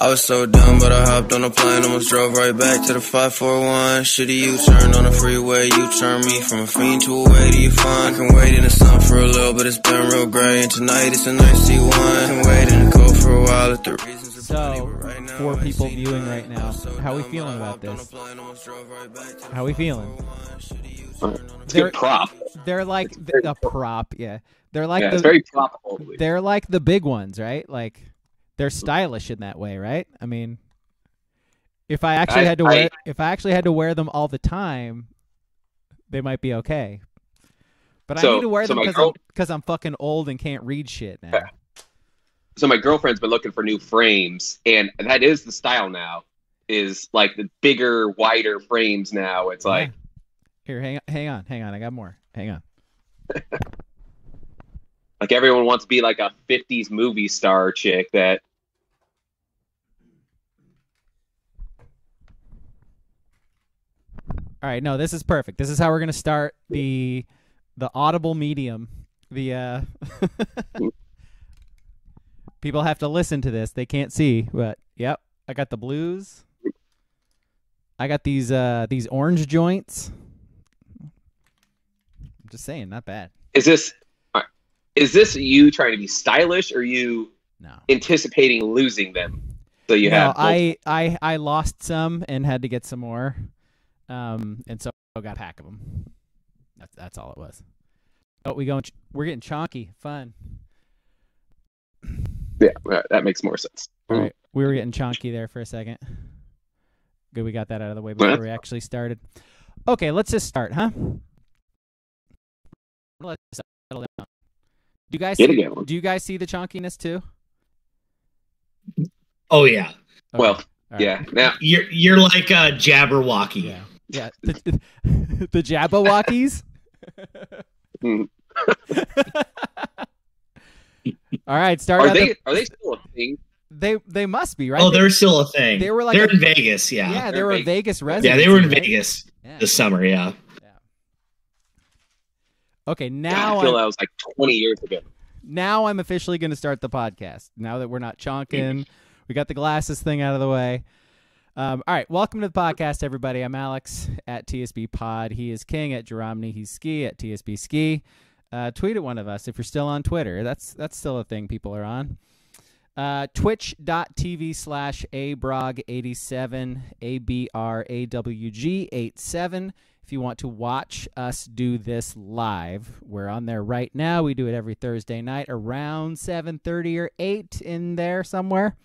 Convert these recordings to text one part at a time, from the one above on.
I was so dumb, but I hopped on a plane, almost drove right back to the 541. Shitty U-turn on the freeway, you turn me from a fiend to a way to your fun. I can wait in the sun for a little, but it's been real gray, and tonight it's a nice C1. I can wait in the cold for a while if the reasons are plenty, but right now, 4 people viewing right now. How are we feeling about this? How are we feeling? It's a good prop. They're like a prop, yeah. They're like it's very propable. They're like the big ones, right? Like they're stylish in that way, right? I mean, if I actually had to wear them all the time, they might be okay. But I need to wear them because I'm fucking old and can't read shit now. Yeah. So my girlfriend's been looking for new frames, and that is the style now. Is like the bigger, wider frames now. It's like here, hang on. I got more. Hang on. Like everyone wants to be like a 50s movie star chick that. All right, no, this is perfect. This is how we're gonna start the audible medium. The people have to listen to this. They can't see, but yep, I got the blues. I got these orange joints. I'm just saying, not bad. Is this you trying to be stylish, or you anticipating losing them? So you have. I lost some and had to get some more, and so I got a pack of them. That's all it was. Oh, we're getting chonky. Fun. Yeah, that makes more sense. All right, we were getting chonky there for a second. Good, we got that out of the way before we actually started. Okay, let's just start, huh? Let's settle down. Do you guys see the chonkiness too? Oh yeah. Okay. Well, yeah. Now you're like a Jabberwocky. Yeah. The Jabberwockies. All right, start. Are they still a thing? They must be, right? Oh, they're still a thing. They were like they're in Vegas, yeah. Yeah, they were a Vegas resident. Yeah, they were in Vegas this summer, yeah. Okay, now I feel that was like 20 years ago. Now I'm officially going to start the podcast. Now that we're not chonking, we got the glasses thing out of the way. All right, welcome to the podcast, everybody. I'm Alex at TSB Pod. He is King at Jeromny. He's Ski at TSB Ski. Tweet at one of us if you're still on Twitter. That's still a thing people are on. Twitch.tv/abrog87, ABRAWG87. If you want to watch us do this live, we're on there right now. We do it every Thursday night around 7:30 or 8 in there somewhere.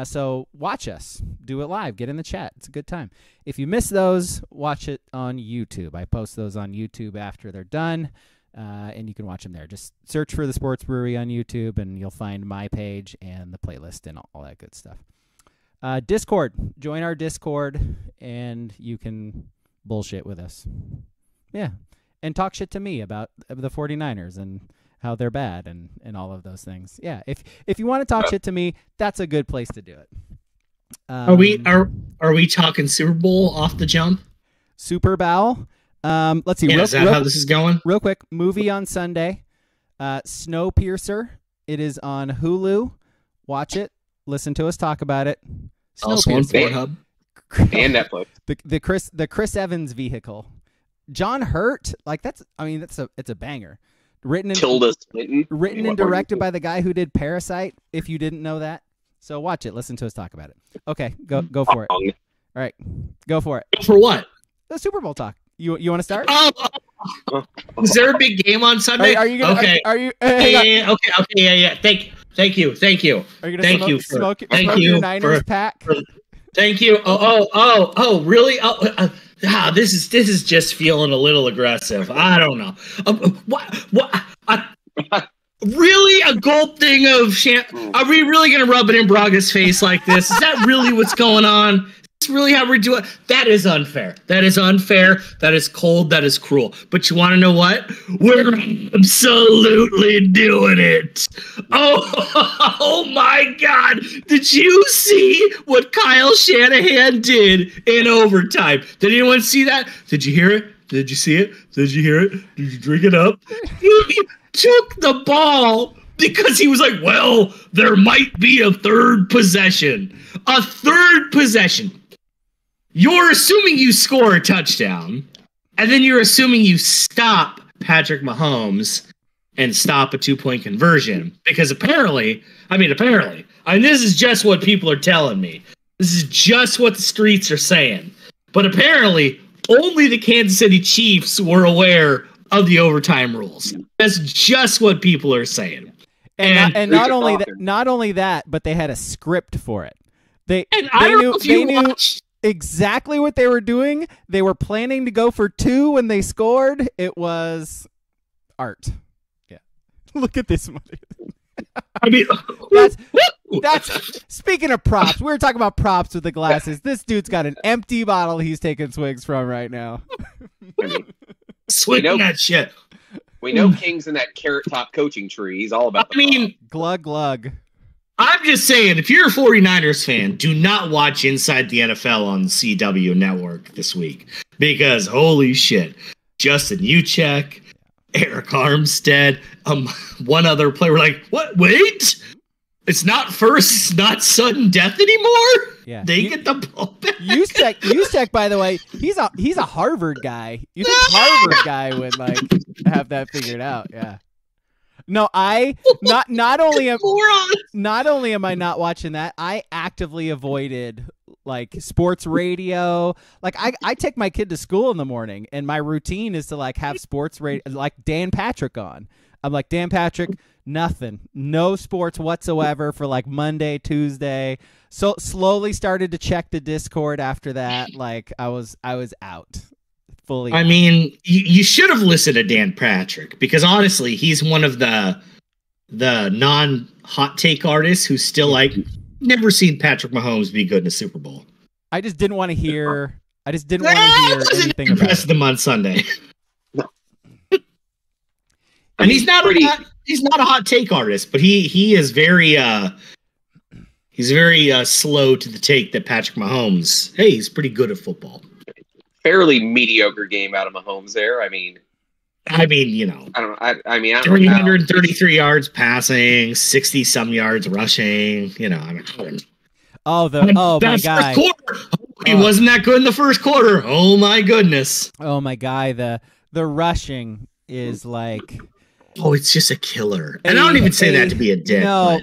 So watch us. Do it live. Get in the chat. It's a good time. If you miss those, watch it on YouTube. I post those on YouTube after they're done, and you can watch them there. Just search for the Sports Brewery on YouTube, and you'll find my page and the playlist and all that good stuff. Discord. Join our Discord, and you can bullshit with us. Yeah. And talk shit to me about the 49ers and how they're bad and all of those things. Yeah. If you want to talk shit to me, that's a good place to do it. Are we talking Super Bowl off the jump? Super Bowl. Let's see. Yeah, is that how this is going? Real quick. Movie on Sunday. Snowpiercer. It is on Hulu. Watch it. Listen to us talk about it. Also on Pornhub. And Netflix. The Chris Evans vehicle. John Hurt, like it's a banger. Written and directed by the guy who did Parasite, if you didn't know that. So watch it, listen to us talk about it. Okay, go for it. All right, go for it. Go for what? The Super Bowl talk. You want to start? Is there a big game on Sunday? Are you gonna, okay. Are you okay, yeah. Thank you. Are you gonna smoke your Niners pack? Thank you. Oh, really? This is just feeling a little aggressive. I don't know. What? Really? A gold thing of Are we really going to rub it in Braga's face like this? Is that really what's going on? Is really how we're doing? That is unfair. That is cold. That is cruel. But you want to know what? We're absolutely doing it. Oh my God. Did you see what Kyle Shanahan did in overtime? Did anyone see that? Did you hear it? Did you see it? Did you hear it? Did you drink it up? He took the ball because he was like, well, there might be a third possession. A third possession. You're assuming you score a touchdown, and then you're assuming you stop Patrick Mahomes and stop a 2-point conversion. Because apparently, this is just what people are telling me. This is just what the streets are saying. But apparently, only the Kansas City Chiefs were aware of the overtime rules. That's just what people are saying. And not only that, but they had a script for it. They knew exactly what they were doing. They were planning to go for 2 when they scored. It was art. Yeah. Look at this one. I mean, that's speaking of props. We were talking about props with the glasses. This dude's got an empty bottle he's taking swigs from right now. Swing that shit. We know King's in that carrot top coaching tree. He's all about glug glug. I'm just saying, if you're a 49ers fan, do not watch Inside the NFL on the CW network this week. Because, holy shit, Justin Juszczyk, Eric Armstead, one other player were like, what? Wait? It's not sudden death anymore? Yeah. They get the ball back. Juszczyk, by the way, he's a Harvard guy. You think Harvard guy would have that figured out? Yeah. No, not only am I not watching that, I actively avoided sports radio. I take my kid to school in the morning, and my routine is to have sports radio, Dan Patrick on. I'm like, Dan Patrick, nothing, no sports whatsoever for Monday, Tuesday. So slowly started to check the Discord after that. I was out. Fully. I mean, you should have listened to Dan Patrick, because honestly, he's one of the non-hot take artists who's still never seen Patrick Mahomes be good in a Super Bowl. I just didn't want to hear. Anything about it. Them on Sunday. And he's not a hot take artist, but he is very slow to the take that Patrick Mahomes. Hey, he's pretty good at football. Fairly mediocre game out of Mahomes there. I mean, I don't know. 333 yards passing, 60 some yards rushing. My guy. He wasn't that good in the first quarter. Oh my goodness. Oh my guy. The rushing is it's just a killer. And I don't even say that to be a dick. No,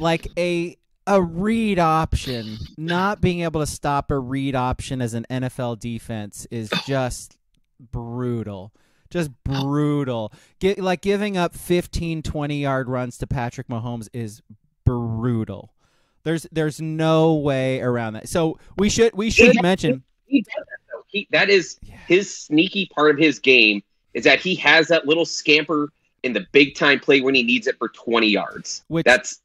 a read option, not being able to stop a read option as an NFL defense is just brutal. Just brutal. Giving up 15, 20-yard runs to Patrick Mahomes is brutal. There's no way around that. So we should mention he does that though. That is his sneaky part of his game, is that he has that little scamper in the big time play when he needs it for 20 yards.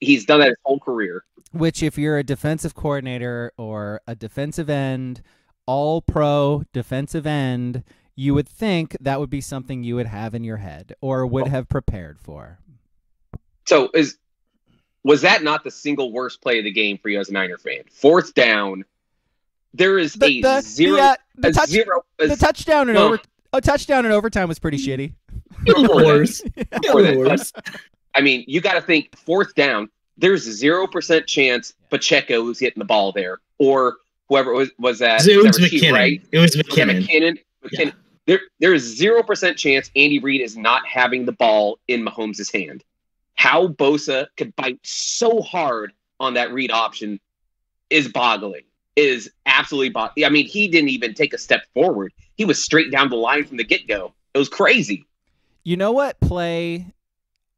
He's done that his whole career. Which, if you're a defensive coordinator or a defensive end, all-pro defensive end, you would think that would be something you would have in your head or would have prepared for. So was that not the single worst play of the game for you as a Niner fan? 4th down, there is a touchdown in overtime was pretty shitty. Worse. I mean, you got to think 4th down. There's 0% chance Pacheco was hitting the ball there, or whoever was that. It was McKinnon. Right? It was McKinnon. McKinnon. Yeah. There's 0% chance Andy Reid is not having the ball in Mahomes' hand. How Bosa could bite so hard on that read option is boggling. Is absolutely boggling. I mean, he didn't even take a step forward. He was straight down the line from the get-go. It was crazy. You know what play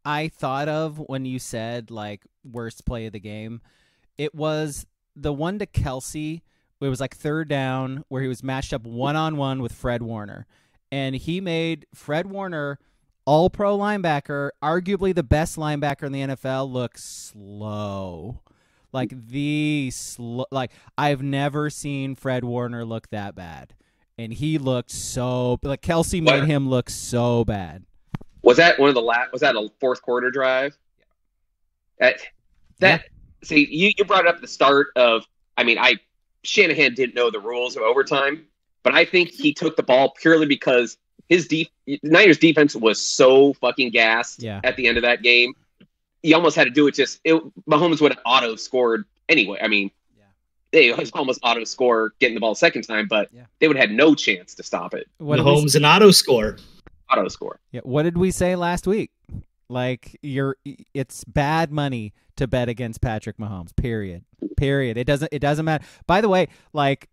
I thought of when you said worst play of the game? It was the one to Kelsey. It was 3rd down where he was matched up one-on-one with Fred Warner. And he made Fred Warner, all-pro linebacker, arguably the best linebacker in the NFL, look slow. I've never seen Fred Warner look that bad. And he looked so Kelsey made him look so bad. Was that one of the was that a 4th quarter drive? See, you brought up the start of, Shanahan didn't know the rules of overtime, but I think he took the ball purely because his Niners defense was so fucking gassed at the end of that game. you almost had to do it. Mahomes would have auto scored anyway. I mean, they almost auto score getting the ball second time, but they would have had no chance to stop it. Mahomes an auto score. Auto score. Yeah. What did we say last week? Like it's bad money to bet against Patrick Mahomes. Period. It doesn't matter. By the way, like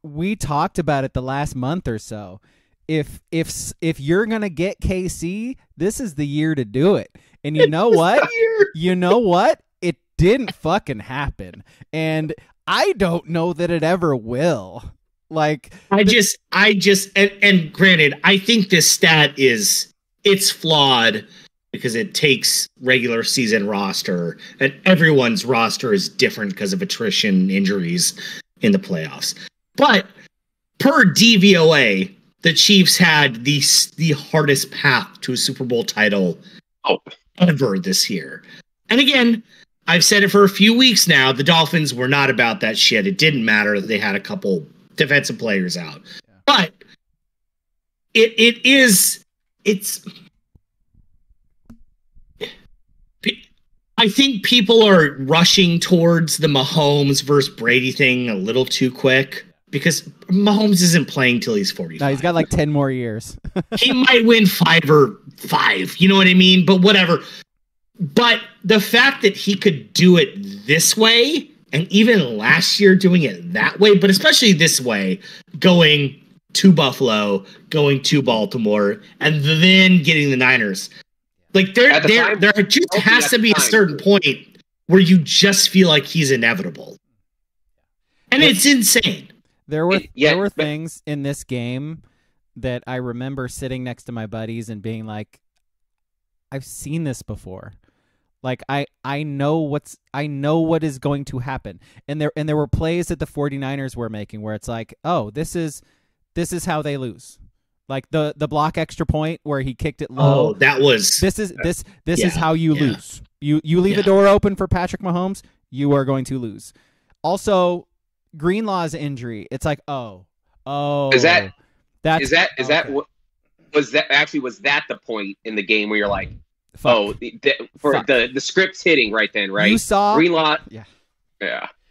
we talked about it the last month or so. If you're gonna get KC, this is the year to do it. And you know what? It didn't fucking happen. And I don't know that it ever will. Like and granted, I think this stat it's flawed because it takes regular season roster, and everyone's roster is different because of attrition, injuries in the playoffs. But per DVOA, the Chiefs had the hardest path to a Super Bowl title ever this year. And again, I've said it for a few weeks now. The Dolphins were not about that shit. It didn't matter that they had a couple defensive players out. But it's I think people are rushing towards the Mahomes versus Brady thing a little too quick because Mahomes isn't playing till he's 45. No, he's got like 10 more years. He might win 5 or 5. You know what I mean? But whatever. But the fact that he could do it this way, and even last year doing it that way, but especially this way, going to Buffalo, going to Baltimore, and then getting the Niners. Like there just has to be a certain point where you just feel like he's inevitable. And it's insane. There were things in this game that I remember sitting next to my buddies and being like, I've seen this before. Like I know what is going to happen. And there were plays that the 49ers were making where it's like, oh, this is how they lose. Like the block extra point where he kicked it low. Oh, that was this is how you lose. You leave a door open for Patrick Mahomes, you are going to lose. Also, Greenlaw's injury. It's like, oh. Was that the point in the game where you're like, fuck. The script's hitting right then, right? You saw Greenlaw. Yeah.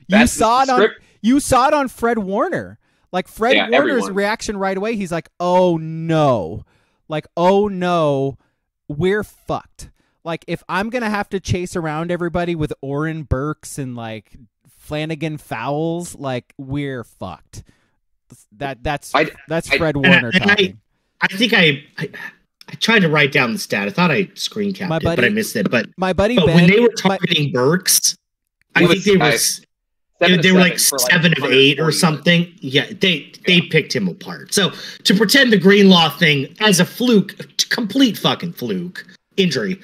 You saw it on Fred Warner. Like Fred Warner's reaction right away, he's like, "Oh no." Like, "Oh no, we're fucked." Like if I'm going to have to chase around everybody with Oren Burks and like Flanagan Fowles, like we're fucked. That's Fred Warner talking. I think I tried to write down the stat. I thought I screen capped it, but I missed it. But my buddy Ben, when they were targeting Burks, I think they were like 7 of 8 or something. Yeah, they picked him apart. So to pretend the Greenlaw thing as a fluke, complete fucking fluke injury,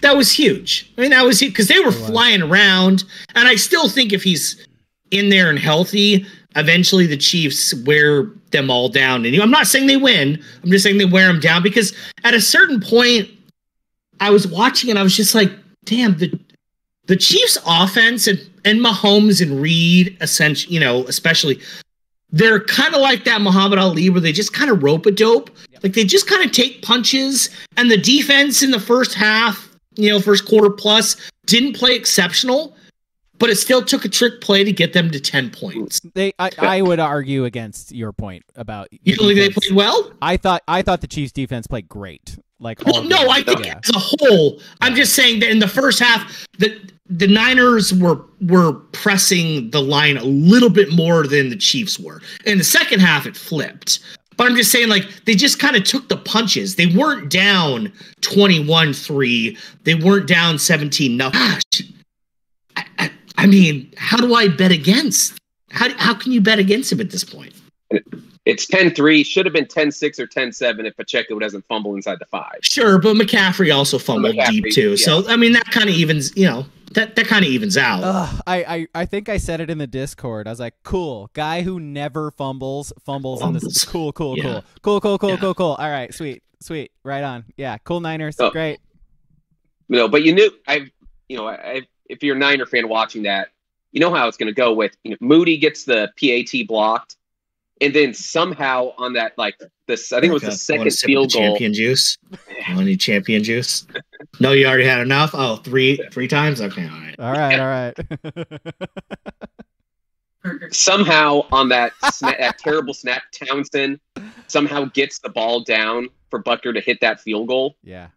that was huge. I mean, that was because they were flying around, and I still think if he's in there and healthy, eventually the Chiefs wear them all down. And I'm not saying they win. I'm just saying they wear them down because at a certain point, I was watching and I was just like, damn, the Chiefs offense and Mahomes and Reed, essentially, especially, they're kind of like that Muhammad Ali where they just kind of rope-a-dope. Like they just kind of take punches, and the defense in the first half, first quarter plus, didn't play exceptional, but it still took a trick play to get them to 10 points. I would argue against your point about you don't think they played well? I thought the Chiefs defense played great. Like I think as a whole, I'm just saying that in the first half, the Niners were pressing the line a little bit more than the Chiefs were. In the second half, it flipped. But I'm just saying, like, they just kind of took the punches. They weren't down 21-3. They weren't down 17-0. Gosh, I mean, how do I bet against? How can you bet against him at this point? It's 10-3. Should have been 10-6 or 10-7 if Pacheco doesn't fumble inside the 5. Sure, but McCaffrey also fumbled deep too. Yeah. So I mean, that kind of evens. That kind of evens out. I think I said it in the Discord. I was like, cool guy who never fumbles on this. Cool. All right, sweet, right on. Yeah, cool Niners, great. No, but you knew if you're a Niner fan watching that, you know how it's going to go with Moody gets the PAT blocked. And then somehow on that, like this, I think it was the second field goal. Champion juice. You want any champion juice? No, you already had enough. Oh, three times. Okay, all right. Somehow on that that terrible snap, Townsend somehow gets the ball down for Butker to hit that field goal. Yeah.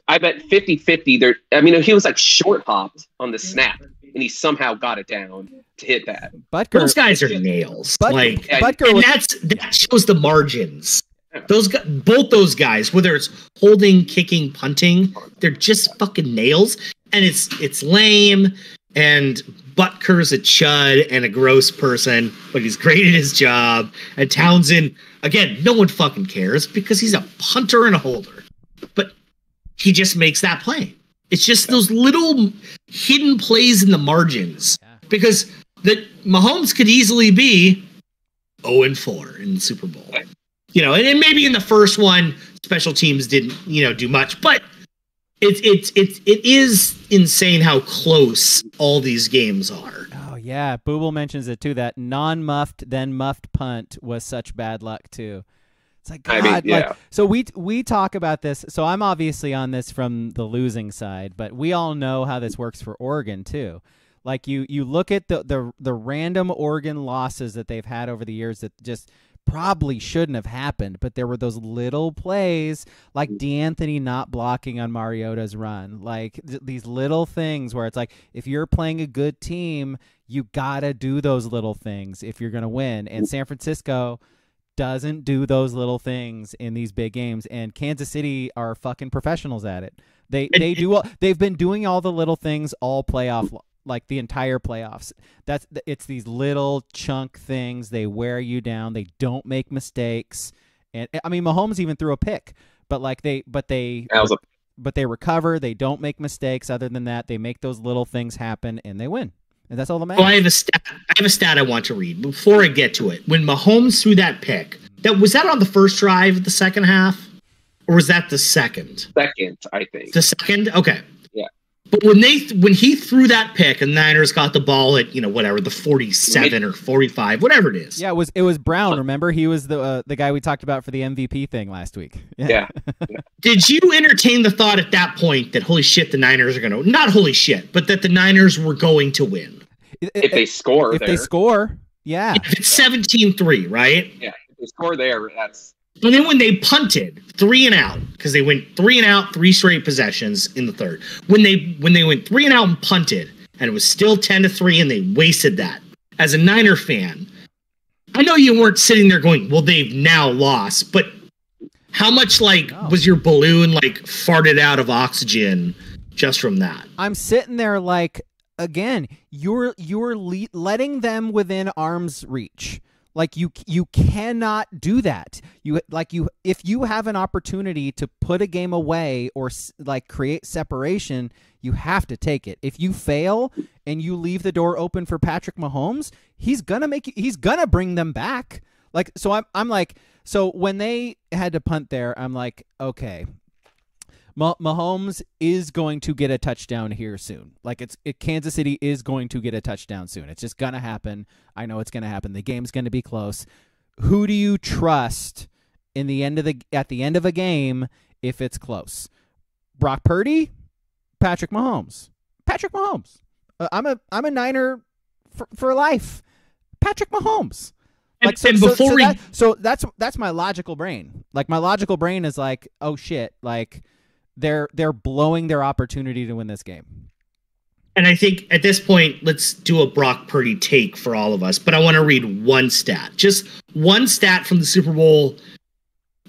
I bet 50-50 there. I mean, he was like short hopped on the snap, and he somehow got it down to hit that. Butker, those guys are nails. Butker that shows the margins. Both those guys, whether it's holding, kicking, punting, they're just fucking nails. And it's lame. And Butker's a chud and a gross person, but he's great at his job. And Townsend, again, no one fucking cares because he's a punter and a holder. But he just makes that play. It's just those little hidden plays in the margins. Yeah. Because Mahomes could easily be 0-4 in the Super Bowl. You know, and maybe in the first one, special teams didn't, do much. But it is insane how close all these games are. Oh, yeah. Booble mentions it, too. That non-muffed, then muffed punt was such bad luck, too. It's like, God, so we talk about this. So I'm obviously on this from the losing side, but we all know how this works for Oregon too. Like you look at the random Oregon losses that they've had over the years that just probably shouldn't have happened, but there were those little plays like D'Anthony not blocking on Mariota's run, like these little things where it's like if you're playing a good team, you gotta do those little things if you're gonna win. And San Francisco doesn't do those little things in these big games, and Kansas City are fucking professionals at it. They've been doing all the little things all playoff, like the entire playoffs. It's these little chunk things. They wear you down. They don't make mistakes. And I mean, Mahomes even threw a pick, but they recover. They don't make mistakes. Other than that, they make those little things happen and they win. And that's all that matters. Well, I have a stat I want to read before I get to it. When Mahomes threw that pick, was that on the first drive of the second half? Or was that the second? Second, I think. The second? Okay. Yeah. But when he threw that pick and the Niners got the ball at, the 47 or 45, whatever it is. Yeah, it was Brown, remember? He was the guy we talked about for the MVP thing last week. Yeah. Did you entertain the thought at that point that holy shit, the Niners are going to, not holy shit, but that the Niners were going to win? If they score, they score, yeah. If it's 17-3, right? Yeah, if they score there, that's. And then when they punted 3 and out, because they went 3 and out, 3 straight possessions in the third. When they went 3 and out and punted, and it was still 10-3, and they wasted that. As a Niner fan, I know you weren't sitting there going, "Well, they've now lost," but how much was your balloon farted out of oxygen just from that? I'm sitting there like. Again, you're letting them within arm's reach. Like you cannot do that. If you have an opportunity to put a game away or create separation, you have to take it. If you fail and you leave the door open for Patrick Mahomes, he's gonna bring them back. So when they had to punt there, I'm like, okay. Mahomes is going to get a touchdown here soon. Kansas City is going to get a touchdown soon. It's just going to happen. I know it's going to happen. The game's going to be close. Who do you trust at the end of a game if it's close? Brock Purdy? Patrick Mahomes. Patrick Mahomes. I'm a Niner for life. Patrick Mahomes. So that's my logical brain. My logical brain is like, oh shit, they're blowing their opportunity to win this game. And I think at this point, let's do a Brock Purdy take for all of us. But I want to read one stat. Just one stat from the Super Bowl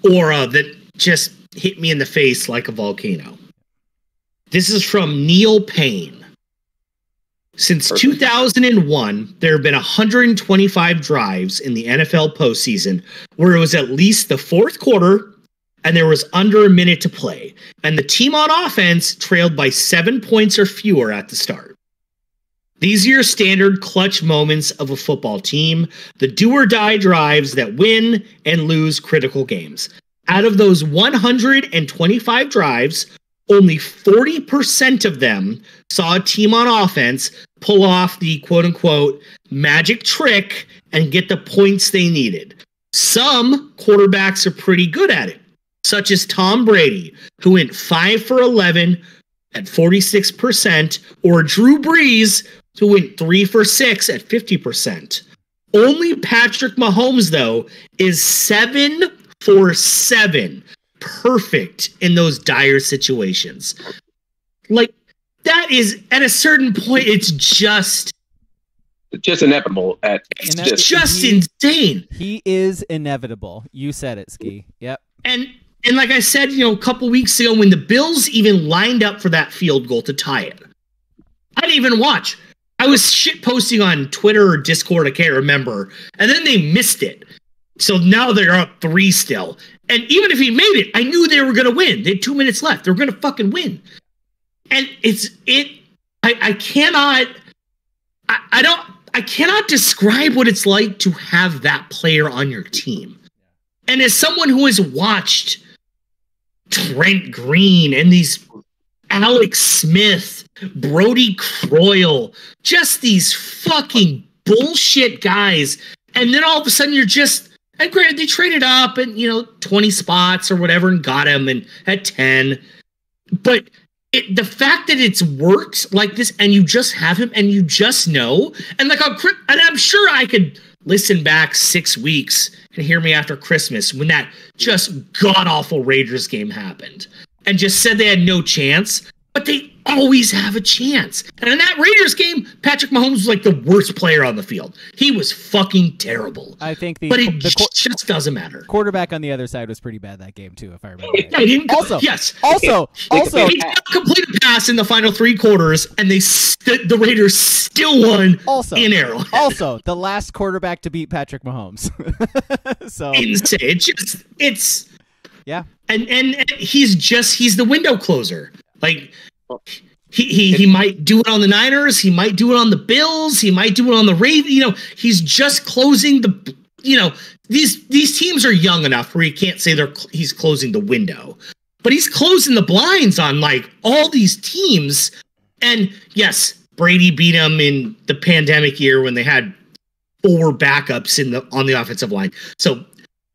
aura that just hit me in the face like a volcano. This is from Neil Payne. Since 2001, there have been 125 drives in the NFL postseason where it was at least the fourth quarter and there was under a minute to play, and the team on offense trailed by 7 points or fewer at the start. These are your standard clutch moments of a football team, the do-or-die drives that win and lose critical games. Out of those 125 drives, only 40% of them saw a team on offense pull off the quote-unquote magic trick and get the points they needed. Some quarterbacks are pretty good at it, such as Tom Brady, who went 5 for 11 at 46%, or Drew Brees, who went 3 for 6 at 50%. Only Patrick Mahomes, though, is 7 for 7. Perfect in those dire situations. Like, that is, at a certain point, it's just inevitable. It's just insane. He is inevitable. You said it, Ski. Yep. And like I said, a couple weeks ago, when the Bills even lined up for that field goal to tie it, I didn't even watch. I was shit posting on Twitter or Discord, I can't remember, and then they missed it. So now they're up 3 still. And even if he made it, I knew they were going to win. They had 2 minutes left. They were going to fucking win. And I cannot describe what it's like to have that player on your team. And as someone who has watched Trent Green and these Alex Smith, Brody Croyle, just these fucking bullshit guys. And then all of a sudden you're just, and granted, they traded up and, 20 spots or whatever and got him and at 10. But the fact that it's worked like this and you just have him and you just know, and I'm sure I could listen back 6 weeks and hear me after Christmas when that just god-awful Raiders game happened and just said they had no chance, but they always have a chance. And in that Raiders game, Patrick Mahomes was like the worst player on the field. He was fucking terrible. I think but it just doesn't matter. Quarterback on the other side was pretty bad that game too, if I remember. Also, he did not complete a pass in the final 3 quarters, and the Raiders still won in Arrowhead. Also, the last quarterback to beat Patrick Mahomes. So insane. It's yeah. And he's the window closer. Like, he might do it on the Niners. He might do it on the Bills. He might do it on the Ravens. He's just closing these teams are young enough where you can't say he's closing the window, but he's closing the blinds on like all these teams. And yes, Brady beat him in the pandemic year when they had 4 backups on the offensive line. So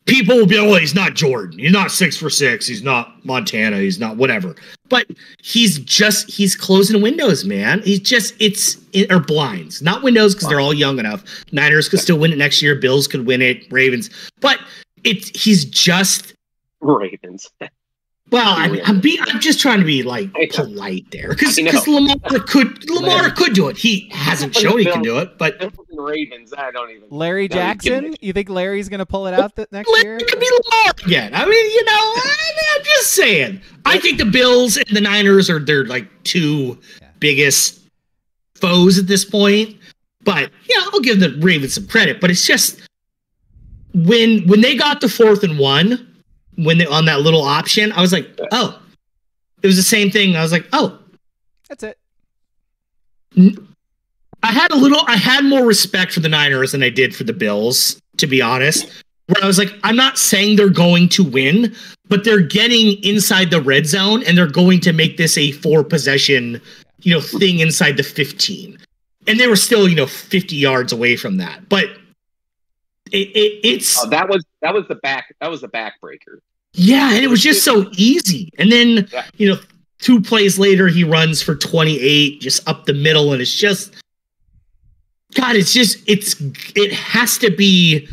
people will be, oh, he's not Jordan. He's not 6 for 6. He's not Montana. He's not whatever. But he's closing windows, man. Or blinds, not windows, because they're all young enough. Niners could still win it next year. Bills could win it. Ravens. But he's just Ravens. Well, I'm just trying to be like polite there, because Lamar could do it. He hasn't shown he can do it, but Ravens, I don't even. Larry Jackson, you think Larry's going to pull it out next year? It could be Lamar again. I mean, I'm just saying. I think the Bills and the Niners are their like 2 biggest foes at this point. But yeah, I'll give the Ravens some credit. But it's just when they got the 4th and 1. When they on that little option, I was like, oh, it was the same thing. I was like, oh, that's it. I had more respect for the Niners than I did for the Bills, to be honest. Where I was like, I'm not saying they're going to win, but they're getting inside the red zone and they're going to make this a 4-possession, thing inside the 15. And they were still, 50 yards away from that. But it's that was the backbreaker. Yeah, and it was just so easy. And then 2 plays later, he runs for 28, just up the middle, and it's just God. It has to be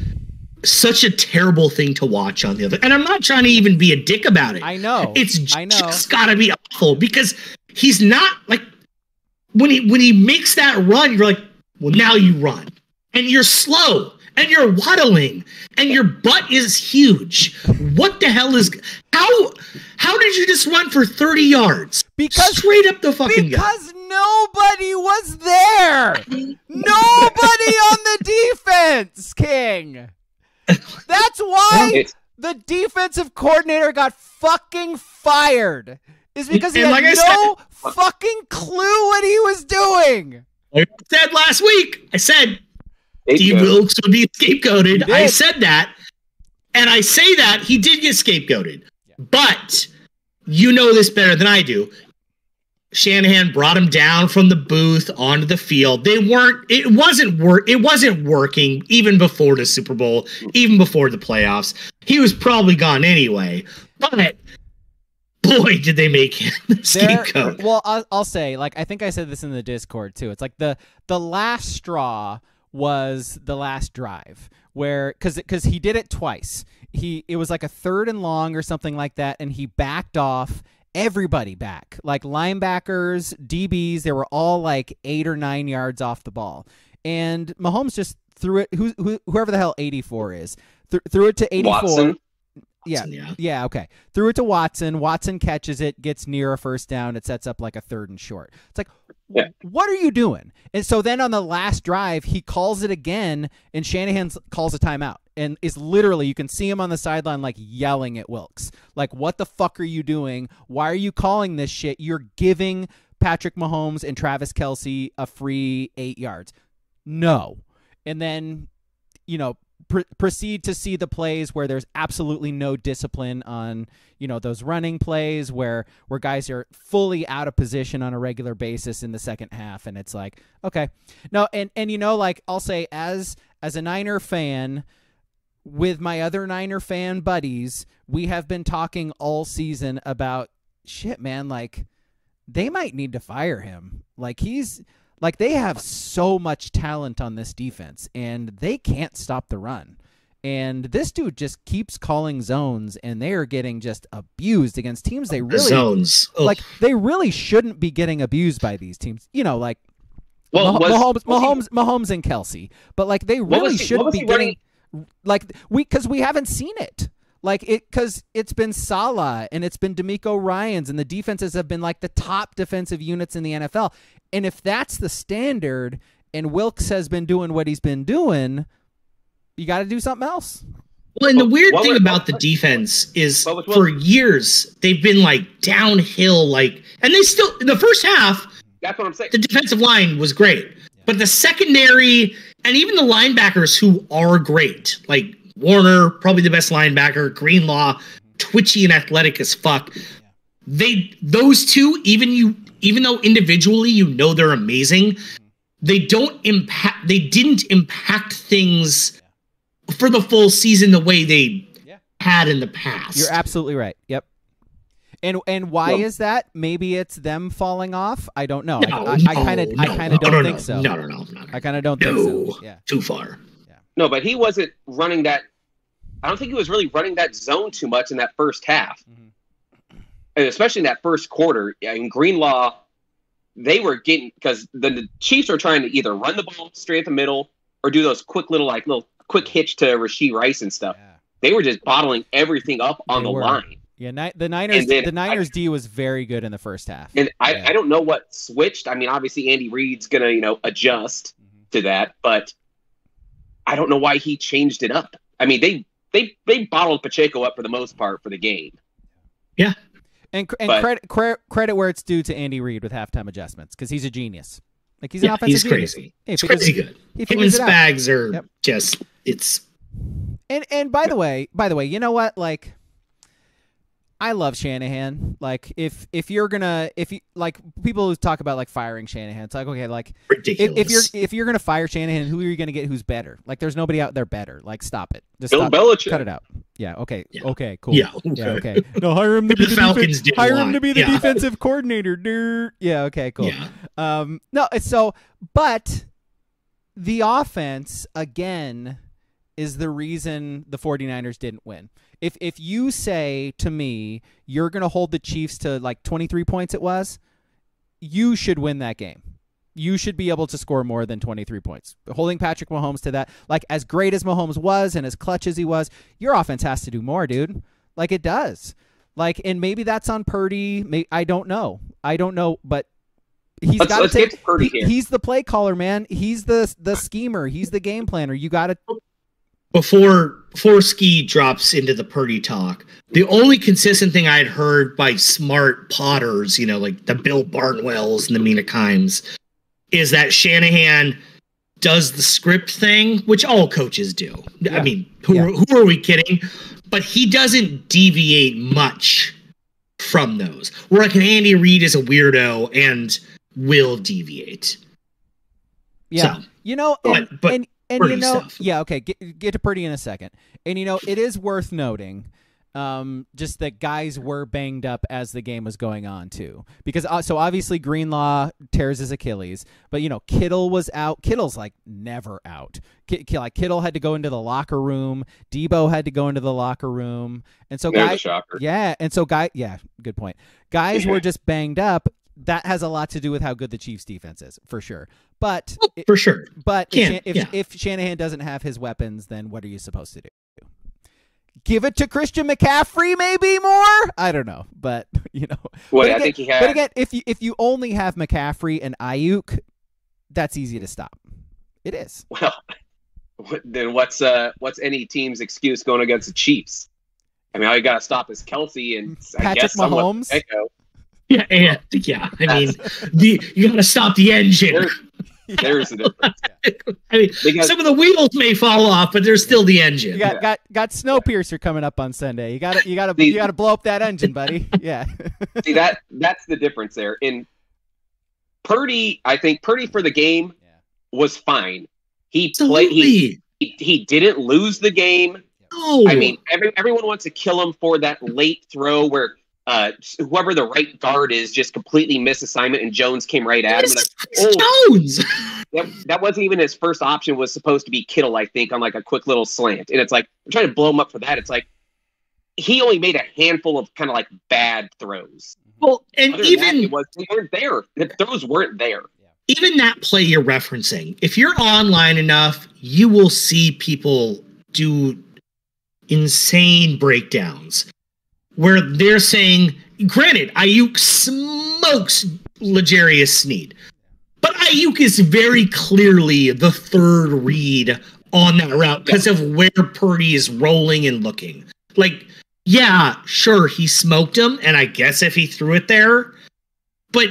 such a terrible thing to watch on the other. And I'm not trying to even be a dick about it. I know it's just got to be awful, because he's not like when he makes that run, you're like, well, now you run, and you're slow. And you're waddling, and your butt is huge. What the hell is how did you just run for 30 yards? Because straight up the fucking because nobody was there. Nobody on the defense, King. That's why the defensive coordinator got fucking fired. Is because he had fucking clue what he was doing. Like I said last week, I said Steve Wilks would be scapegoated. I said that. And I say that he did get scapegoated. Yeah. But you know this better than I do. Shanahan brought him down from the booth onto the field. It wasn't working even before the Super Bowl, even before the playoffs. He was probably gone anyway. But boy, did they make him the scapegoat. Well, I'll say, like, I think I said this in the Discord too. It's like the last straw was the last drive where, because he did it twice. It was like a 3rd and long or something like that, and he backed off everybody back, like linebackers, DBs. They were all like 8 or 9 yards off the ball, and Mahomes just threw it. Whoever the hell 84 is, threw it to 84. Watson. Yeah. Okay. Threw it to Watson. Watson catches it, gets near a first down. It sets up like a 3rd and short. It's like, what are you doing? And so then on the last drive, he calls it again, and Shanahan calls a timeout. And is literally, you can see him on the sideline like yelling at Wilks. Like, what the fuck are you doing? Why are you calling this shit? You're giving Patrick Mahomes and Travis Kelce a free 8 yards. No. And then, proceed to see the plays where there's absolutely no discipline on, those running plays where guys are fully out of position on a regular basis in the second half. And it's like, okay. No, and like, I'll say as a Niner fan, with my other Niner fan buddies, we have been talking all season about shit, man. Like, they might need to fire him. Like, they have so much talent on this defense, and they can't stop the run. And this dude just keeps calling zones, and they are getting just abused against teams they really zones. Like, they really shouldn't be getting abused by these teams. Like, Mahomes and Kelce, but like they really shouldn't be getting. Like, because we haven't seen it. Like, because it's been Salah and it's been D'Amico Ryans, and the defenses have been like the top defensive units in the NFL. And if that's the standard, and Wilks has been doing what he's been doing, you got to do something else. Well, and the weird thing about the defense is for years they've been like downhill, like, and they still in the first half. That's what I'm saying. The defensive line was great, but the secondary and even the linebackers who are great, like Warner, probably the best linebacker, Greenlaw, twitchy and athletic as fuck. Those two, even though individually they're amazing, they didn't impact things for the full season the way they had in the past. You're absolutely right. Yep. And why is that? Maybe it's them falling off. I don't know. I kind of don't think so. No. I kind of don't think so. Yeah. Too far. Yeah. No, but he wasn't running that. I don't think he was really running that zone too much in that first half, and especially in that first quarter. In Greenlaw, they were getting, because the Chiefs were trying to either run the ball straight at the middle or do those quick little quick hitch to Rashee Rice and stuff. Yeah. They were just bottling everything up on the line. Yeah, the Niners D was very good in the first half. And I don't know what switched. I mean, obviously Andy Reid's gonna adjust to that, but I don't know why he changed it up. I mean, they bottled Pacheco up for the most part for the game. Yeah, and credit where it's due to Andy Reid with halftime adjustments, because he's a genius. Like, he's an offensive genius. Crazy. He's crazy good. Him and Spags are just it's. And by the way, you know what? Like, I love Shanahan. Like, if you like, people who talk about like firing Shanahan, it's like, okay, like, ridiculous. If you're gonna fire Shanahan, who are you gonna get who's better? Like, there's nobody out there better. Like, stop it. Just Bill Belichick. Cut it out. Yeah. Okay. Yeah. Okay. Cool. Yeah. Okay. No, hire him to be the Falcons. hire him to be the defensive coordinator. Yeah. Okay. Cool. Yeah. No. It's so, but the offense again is the reason the 49ers didn't win. If you say to me you're going to hold the Chiefs to like 23 points, you should win that game. You should be able to score more than 23 points. Holding Patrick Mahomes to that, like, as great as Mahomes was and as clutch as he was, your offense has to do more, dude. Like, it does. Like, and maybe that's on Purdy. I don't know, but he's got to take. He's the play caller, man. He's the schemer. He's the game planner. You got to. Before Ski drops into the Purdy talk, the only consistent thing I'd heard by smart potters, like the Bill Barnwells and the Mina Kimes, is that Shanahan does the script thing, which all coaches do. Yeah. I mean, who are we kidding? But he doesn't deviate much from those. Where like an Andy Reid is a weirdo and will deviate. Yeah, So, you know, but and Purdy you know, stuff. yeah, okay, get to Purdy in a second. And you know, it is worth noting, just that guys were banged up as the game was going on too, because so obviously Greenlaw tears his Achilles, but you know, Kittle was out. Kittle's like never out. Like Kittle had to go into the locker room. Debo had to go into the locker room, and so There's a guys, shocker. yeah, and so good point. Guys were just banged up. That has a lot to do with how good the Chiefs defense is, for sure. But For sure. But Yeah. if Shanahan doesn't have his weapons, then what are you supposed to do? Give it to Christian McCaffrey, maybe more? I don't know, but you know. Well, but I again, think he had. But again, if you only have McCaffrey and Ayuk, that's easy to stop. It is. Well, then what's any team's excuse going against the Chiefs? I mean, all you got to stop is Kelsey and I Patrick guess someone. Mahomes. Echo. Yeah. I mean, you got to stop the engine. There's the difference. I mean, Because- some of the wheels may fall off, but there's still the engine. You got Snowpiercer coming up on Sunday. You got to blow up that engine, buddy. Yeah. See that's the difference there. In Purdy, I think Purdy for the game was fine. He played. He didn't lose the game. No. I mean, everyone wants to kill him for that late throw where whoever the right guard is just completely missed assignment and Jones came right at him. Jones. That wasn't even his first option. Was supposed to be Kittle, I think, on like a quick little slant. And it's like I'm trying to blow him up for that. It's like he only made a handful of kind of like bad throws. Well, and Other than even that, they weren't there. The throws weren't there. even that play you're referencing, if you're online enough, you will see people do insane breakdowns where they're saying, granted, Ayuk smokes L'Jarius Sneed, but Ayuk is very clearly the third read on that route because of where Purdy is rolling and looking. Like, yeah, sure, he smoked him, and I guess if he threw it there, but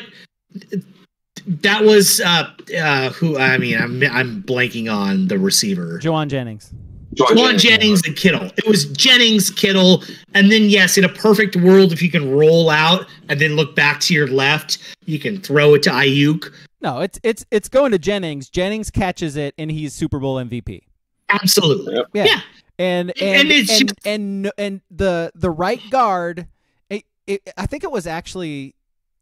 that was who? I mean, I'm blanking on the receiver. Juwan Jennings. Juwan Jennings and Kittle. It was Jennings, Kittle, and then yes, in a perfect world, if you can roll out and then look back to your left, you can throw it to Ayuk. No, it's going to Jennings. Jennings catches it, and he's Super Bowl MVP. Absolutely, Yep. yeah. And the right guard. I think it was actually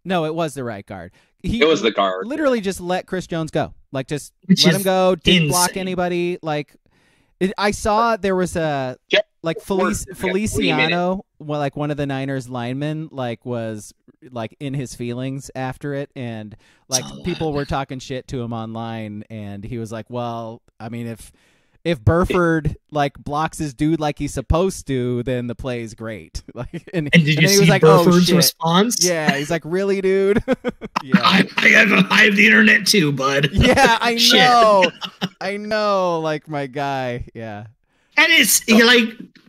no, it was the right guard. It was the guard. Literally just let Chris Jones go. Like just Which let is him go. Didn't block insane. anybody. Like I saw there was a like Feliciano, well, like one of the Niners linemen, like was like in his feelings after it, and like people were talking shit to him online, and he was like, "Well, I mean, if Burford like blocks his dude like he's supposed to, then the play is great." Like, and did you then he see was like, Burford's "Oh, response? yeah, he's like, "Really, dude?" Yeah. I have the internet too, bud. Yeah, I Shit. know. I know, like my guy. Yeah. And it's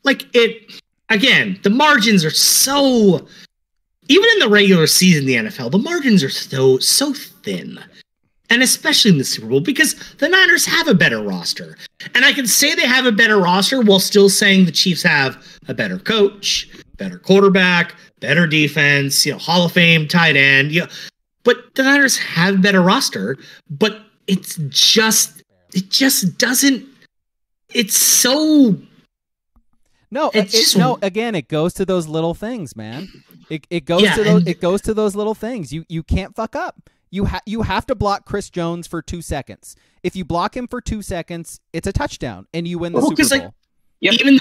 like it again, the margins are so even in the regular season in the NFL, the margins are so thin. And especially in the Super Bowl, because the Niners have a better roster. And I can say they have a better roster while still saying the Chiefs have a better coach, better quarterback, better defense, Hall of Fame tight end. But the Niners have a better roster, but it just doesn't. It's so. No, again, it goes to those little things, man. It goes to those little things. You can't fuck up. You have to block Chris Jones for 2 seconds. If you block him for 2 seconds, it's a touchdown, and you win the Super Bowl. Even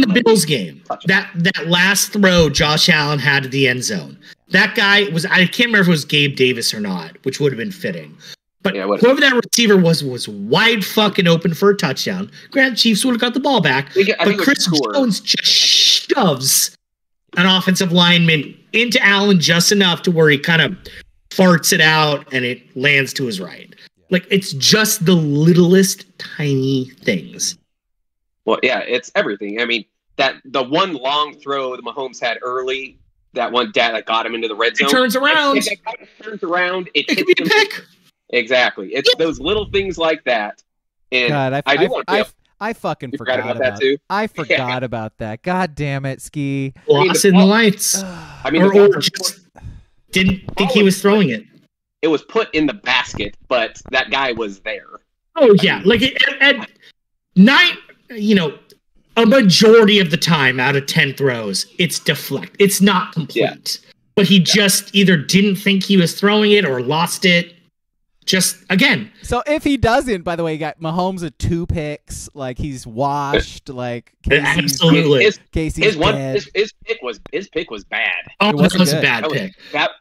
the Bills game, that last throw Josh Allen had to the end zone. That guy was, I can't remember if it was Gabe Davis or not, which would have been fitting. But whoever that receiver was wide fucking open for a touchdown. Granted, Chiefs would have got the ball back. But Chris Jones just shoves an offensive lineman into Allen just enough to where he kind of farts it out and it lands to his right. Like, it's just the littlest tiny things. Well, yeah, it's everything. I mean, the one long throw that Mahomes had early, that one that got him into the red zone. It turns around. It turns around. It could be a pick. Exactly. It's those little things like that. And God, I do want to. I fucking You forgot about that too. I forgot about that. God damn it, Ski. Lost in the lights. I mean, or just didn't think he was throwing it. It was put in the basket, but that guy was there. Oh yeah, like at 9, a majority of the time out of 10 throws, it's deflect. It's not complete. But he just either didn't think he was throwing it or lost it. Just again. So if he doesn't, by the way, he got Mahomes with 2 picks. Like he's washed. Like absolutely. His pick was bad. Oh, that was a bad pick.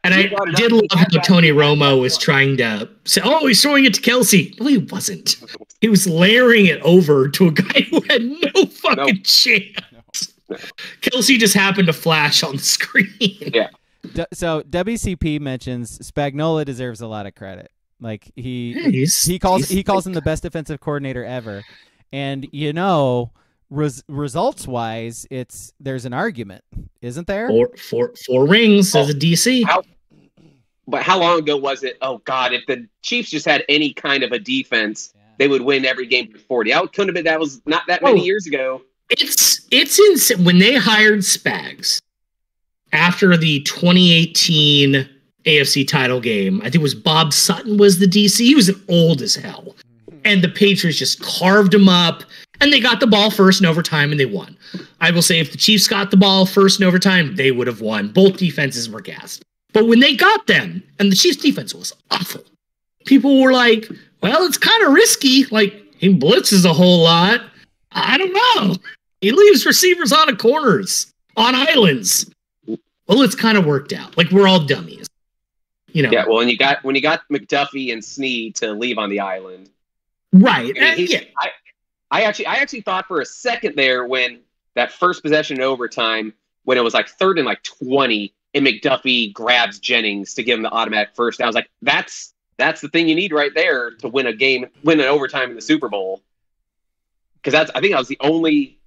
And I did love how Tony Romo was trying to say, "Oh, he's throwing it to Kelsey." No, he wasn't. He was layering it over to a guy who had no fucking chance. No. Kelsey just happened to flash on the screen. Yeah. So WCP mentions Spagnuolo deserves a lot of credit. Like he calls him the best defensive coordinator ever, and results wise, there's an argument, isn't there? Four rings as a DC. But how long ago was it? Oh God, if the Chiefs just had any kind of a defense, they would win every game for 40. Couldn't have been. That was not that many years ago. It's insane when they hired Spags after the 2018 AFC title game. I think it was Bob Sutton was the DC. He was old as hell. And the Patriots just carved him up, and they got the ball first in overtime, and they won. I will say if the Chiefs got the ball first in overtime, they would have won. Both defenses were gassed. But when they got them, and the Chiefs defense was awful, people were like, well, it's kind of risky. Like, he blitzes a whole lot. I don't know. He leaves receivers on the corners, on islands. Well, it's kind of worked out. Like, we're all dummies. Yeah, well, when you got McDuffie and Snead to leave on the island, right? I actually thought for a second there when that first possession in overtime, when it was like 3rd and like 20, and McDuffie grabs Jennings to give him the automatic first down. I was like, that's the thing you need right there to win an overtime in the Super Bowl. Because I think that was the only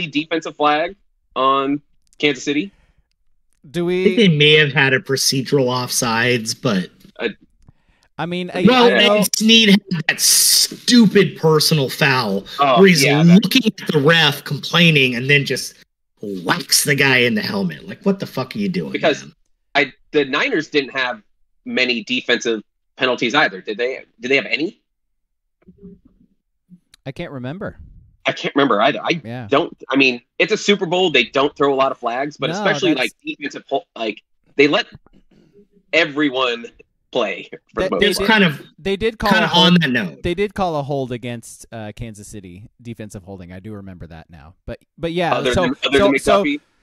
defensive flag on Kansas City. I think they may have had a procedural offsides, but Snead had that stupid personal foul where he's looking at the ref, complaining, and then just whacks the guy in the helmet. Like, what the fuck are you doing? Because the Niners didn't have many defensive penalties either. Did they? Did they have any? I can't remember. I can't remember either. I mean, it's a Super Bowl. They don't throw a lot of flags, but especially like defensive, like they let everyone play. They did call on that note. They did call a hold against Kansas City, defensive holding. I do remember that now. But yeah.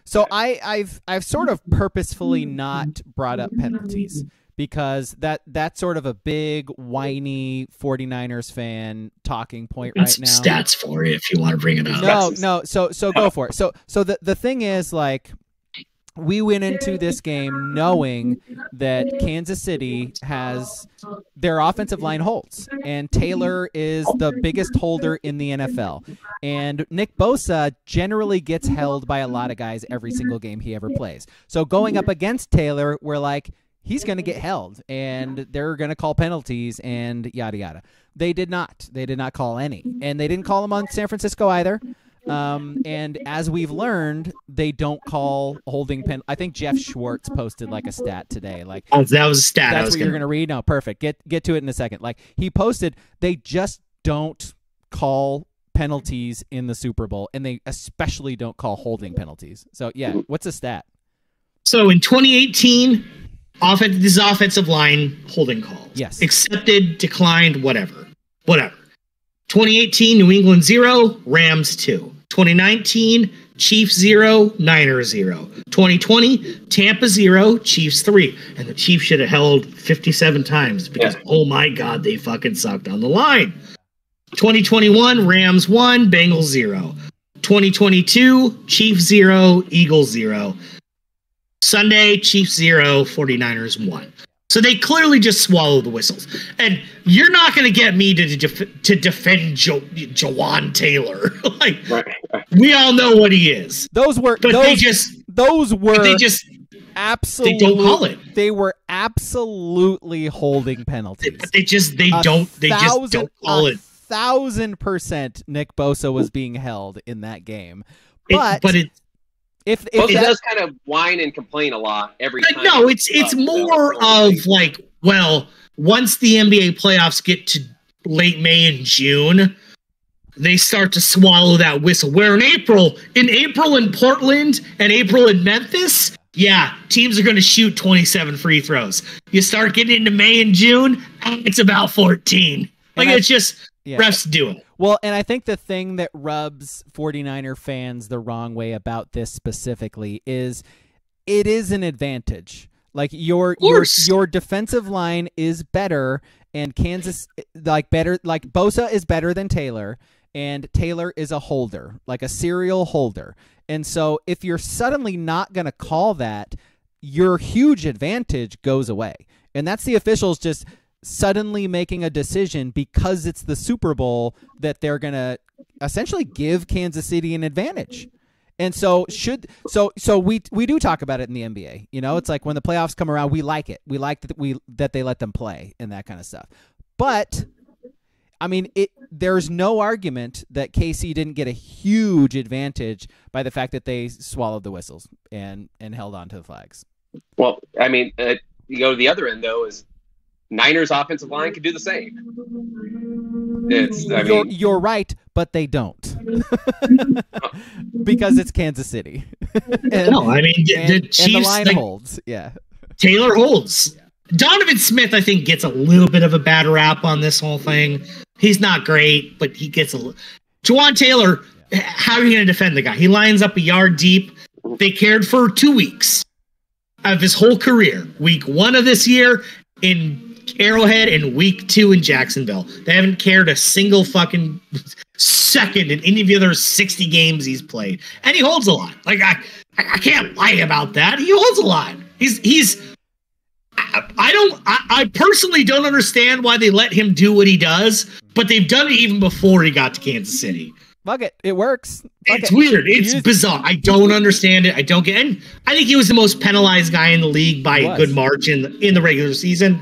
So I've sort of purposefully not brought up penalties. Because that's sort of a big, whiny 49ers fan talking point right now. Stats for you if you want to bring it up. No. So go for it. So the thing is, like, we went into this game knowing that Kansas City has their offensive line holds, and Taylor is the biggest holder in the NFL. And Nick Bosa generally gets held by a lot of guys every single game he ever plays. So going up against Taylor, we're like, he's going to get held, and they're going to call penalties and yada, yada. They did not. They did not call any. And they didn't call them on San Francisco either. And as we've learned, they don't call holding pen. I think Jeff Schwartz posted like a stat today. Like, that was a stat. That's what you're going to read? No, perfect. Get to it in a second. Like, he posted, they just don't call penalties in the Super Bowl, and they especially don't call holding penalties. So, yeah, what's the stat? So, in 2018... this offensive line holding calls. Yes. Accepted, declined, whatever. 2018, New England 0, Rams 2. 2019, Chiefs 0, Niners 0. 2020, Tampa 0, Chiefs 3. And the Chiefs should have held 57 times because, oh my God, they fucking sucked on the line. 2021, Rams 1, Bengals 0. 2022, Chiefs 0, Eagles 0. Sunday, Chiefs 0, 49ers 1. So they clearly just swallow the whistles. And you're not going to get me to defend Jawan Taylor. We all know what he is. They don't call it. They were absolutely holding penalties. They don't call it. 1,000% Nick Bosa was being held in that game. If he does kind of whine and complain a lot every time. No, it's more of like, well, once the NBA playoffs get to late May and June, they start to swallow that whistle. Where in April in Portland and April in Memphis, yeah, teams are going to shoot 27 free throws. You start getting into May and June, it's about 14. It's just refs do it. Well, and I think the thing that rubs 49er fans the wrong way about this specifically is it is an advantage. Like your defensive line is better, and Kansas Bosa is better than Taylor, and Taylor is a holder, like a serial holder. And so if you're suddenly not going to call that, your huge advantage goes away. And that's the officials just suddenly making a decision because it's the Super Bowl that they're going to essentially give Kansas City an advantage. And so we do talk about it in the NBA. You know, it's like when the playoffs come around, we like it. We like that they let them play and that kind of stuff. But I mean, there's no argument that KC didn't get a huge advantage by the fact that they swallowed the whistles and held on to the flags. Well, I mean, you go to the other end, though, is Niners offensive line could do the same. You're right, but they don't. Because it's Kansas City. The Chiefs, and the line holds. Yeah. Taylor holds. Donovan Smith, I think, gets a little bit of a bad rap on this whole thing. He's not great, but he gets a little. Juwan Taylor, how are you going to defend the guy? He lines up a yard deep. They cared for 2 weeks of his whole career. Week 1 of this year in Arrowhead and week 2 in Jacksonville. They haven't cared a single fucking second in any of the other 60 games he's played. And he holds a lot. Like, I can't lie about that. He holds a lot. I personally don't understand why they let him do what he does, but they've done it even before he got to Kansas City. Fuck it. It works. It's weird. It's bizarre. I don't understand it. I don't get it. I think he was the most penalized guy in the league by a good margin in the regular season.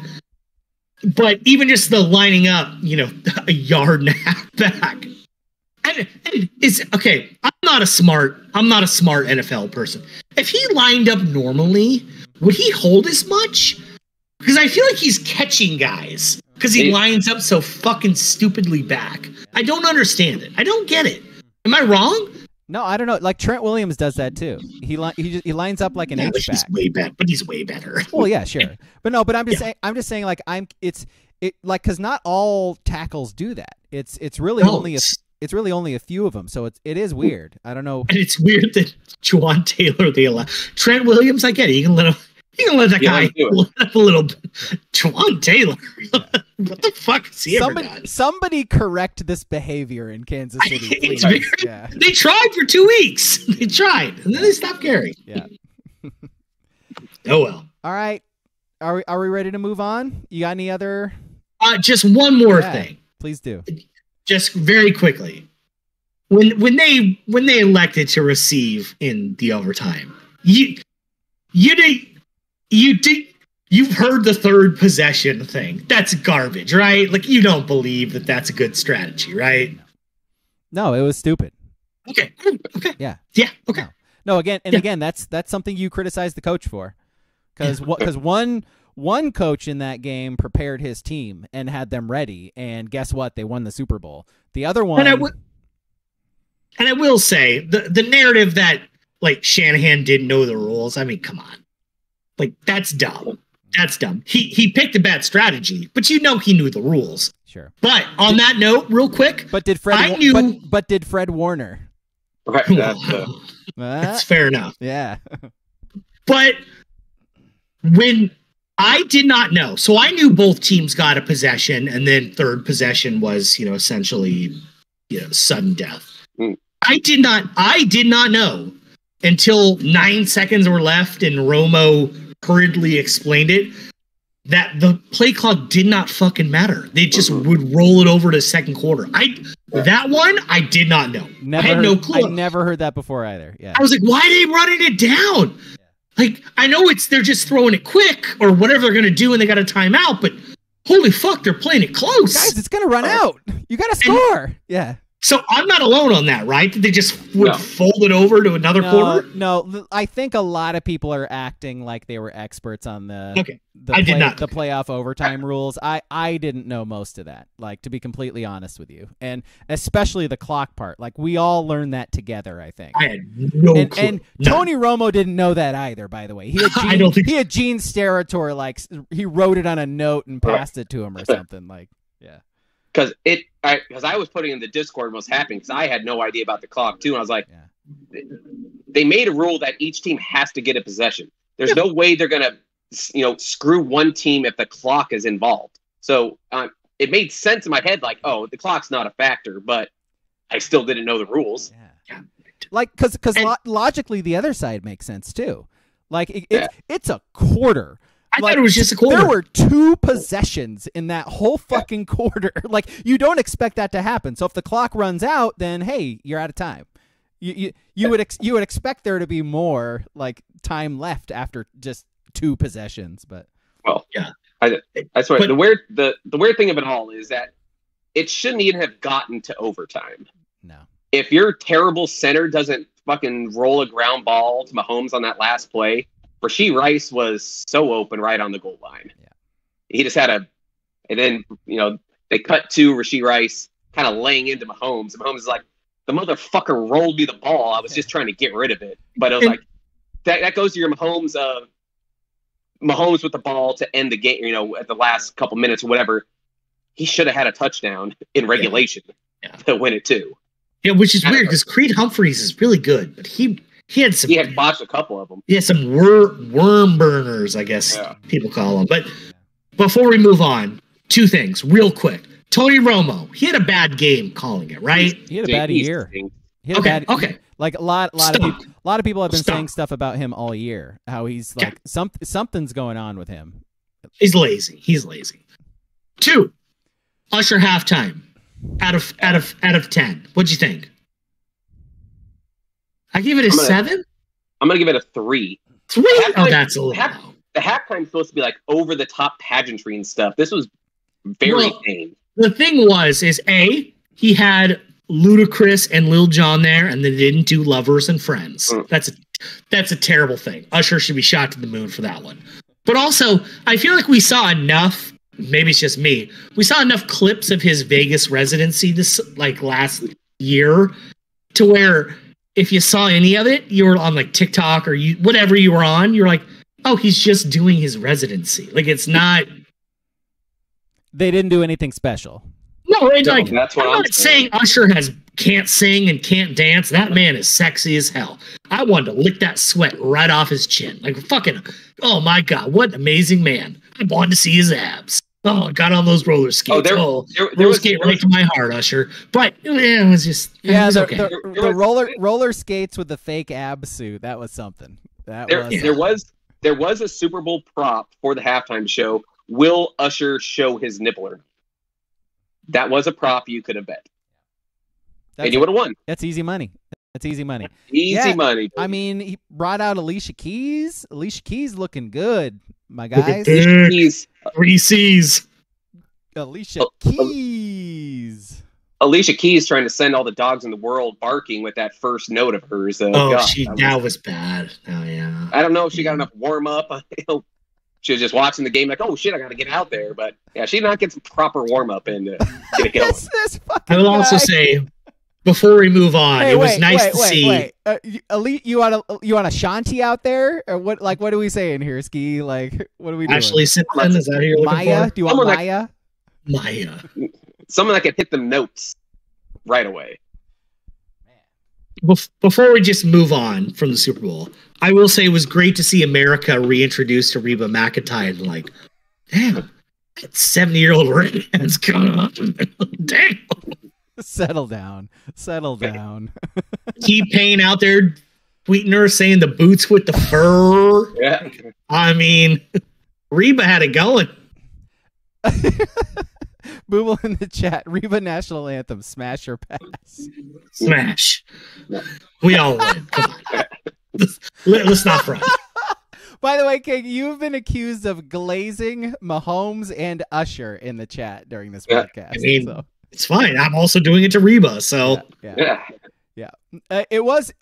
But even just the lining up, a yard and a half back. And it's okay. I'm not a smart NFL person. If he lined up normally, would he hold as much? Because I feel like he's catching guys because he lines up so fucking stupidly back. I don't understand it. I don't get it. Am I wrong? No, I don't know. Like Trent Williams does that too. He lines up like an H back. But he's way better. Well, yeah, sure. But I'm just saying like because not all tackles do that. It's really only a few of them. So it is weird. I don't know. And it's weird that Juwan Taylor they allow. Trent Williams, I get it. You can let that guy let up a little bit. Juwan Taylor. What the fuck is he ever done? Somebody correct this behavior in Kansas City, please. They tried for 2 weeks. They tried, and then they stopped caring. Yeah. Oh, well. All right. Are we ready to move on? You got any other? Just one more thing. Please do. Just very quickly. When they elected to receive in the overtime, you've heard the third possession thing. That's garbage, right? Like, you don't believe that that's a good strategy, right? No, it was stupid. Okay. Yeah. Okay. No, again, that's something you criticize the coach for, because one coach in that game prepared his team and had them ready, and guess what? They won the Super Bowl. The other one, and I will say the narrative that like Shanahan didn't know the rules. I mean, come on. Like, that's dumb. That's dumb. He picked a bad strategy, but he knew the rules. Sure. But on that note, real quick, but did Fred Warner? Right. That's fair enough. Yeah. But when I did not know, so I knew both teams got a possession, and then third possession was, essentially, sudden death. I did not know until 9 seconds were left and Romo hurriedly explained it, that the play clock did not fucking matter. They just would roll it over to second quarter. That one, I did not know. I had no clue. I never heard that before either. Yeah. I was like, why are they running it down? Yeah. Like, I know they're just throwing it quick or whatever they're going to do and they got a timeout, but holy fuck, they're playing it close. Guys, it's gonna run out. You gotta score. Yeah. So I'm not alone on that, right? Did they just fold it over to another quarter? No, I think a lot of people are acting like they were experts on the playoff overtime rules. I didn't know most of that, like, to be completely honest with you, and especially the clock part. Like, we all learned that together, I think. I had no clue. And Tony Romo didn't know that either, by the way. He had Gene Steratore, like, he wrote it on a note and passed it to him or something. Like, yeah. Because I was putting in the Discord and was happy because I had no idea about the clock too, and I was like, they made a rule that each team has to get a possession. There's no way they're gonna, screw one team if the clock is involved. So it made sense in my head, like, oh, the clock's not a factor, but I still didn't know the rules. Yeah. Like, because logically the other side makes sense too. Like it's a quarter. I thought it was just a quarter. There were 2 possessions in that whole fucking quarter. Like, you don't expect that to happen. So if the clock runs out, then hey, you're out of time. You would expect there to be more, like, time left after just 2 possessions. But that's right. The weird thing of it all is that it shouldn't even have gotten to overtime. No. If your terrible center doesn't fucking roll a ground ball to Mahomes on that last play. Rashee Rice was so open right on the goal line. Yeah. He just had and then, they cut to Rashee Rice kind of laying into Mahomes. Mahomes is like, the motherfucker rolled me the ball. I was just trying to get rid of it. But it was like, that goes to your Mahomes with the ball to end the game, at the last couple minutes or whatever. He should have had a touchdown in regulation to win it too. Yeah, which is weird because Creed Humphreys is really good, but he had botched a couple of them. Yeah, some worm burners, I guess people call them. But before we move on, 2 things real quick. Tony Romo, he had a bad game calling it, right? He had a bad year. Okay. Like a lot of people have been saying stuff about him all year. How he's like something's going on with him. He's lazy. 2, Usher halftime out of 10. What'd you think? I give it a 7. I'm gonna give it a 3. 3? Oh, that's a little. The halftime's supposed to be like over the top pageantry and stuff. This was very tame. The thing is he had Ludacris and Lil Jon there, and they didn't do Lovers and Friends. That's a terrible thing. Usher should be shot to the moon for that one. But also, I feel like we saw enough. Maybe it's just me. We saw enough clips of his Vegas residency this last year to where, if you saw any of it, you were on like TikTok or whatever you were on, you're like, oh, he's just doing his residency. Like, it's not. They didn't do anything special. No, that's what I'm not saying Usher can't sing and can't dance. That man is sexy as hell. I wanted to lick that sweat right off his chin. Like, fucking, oh my God, what an amazing man. I wanted to see his abs. Oh, got on those roller skates. There was skate right to my heart, Usher. But it was just okay. The roller skates with the fake ab suit. That was something. There was a Super Bowl prop for the halftime show. Will Usher show his nibbler? That was a prop you could have bet, and you would have won. That's easy money. Easy money. Money. I mean, he brought out Alicia Keys. Alicia Keys looking good, my guys. Alicia Keys. 3 C's. Alicia Keys. Alicia Keys trying to send all the dogs in the world barking with that first note of hers. That was bad. Oh yeah. I don't know if she got enough warm up. She was just watching the game like, oh shit, I got to get out there. But yeah, she did not get some proper warm up in to get it going. I will also say, before we move on, it was nice to see. You want a Shanti out there, or what? Like, what are we saying here, Ski? Like, what are we doing? Ashley Simpson, is that who you're looking Maya? for? Do you want Maya? Maya. Someone that can hit the notes right away. Before we just move on from the Super Bowl, I will say it was great to see America reintroduced to Reba McEntire and like, damn, that 70-year-old redhead's coming up. Damn. Settle down. T-Pain out there tweeting her saying the boots with the fur. Yeah. I mean, Reba had it going. Booble in the chat. Reba national anthem. Smash or pass? Smash. We all win. Come on. Let's not front. By the way, King, you've been accused of glazing Mahomes and Usher in the chat during this podcast. I mean, it's fine. I'm also doing it to Reba, so Yeah. It was.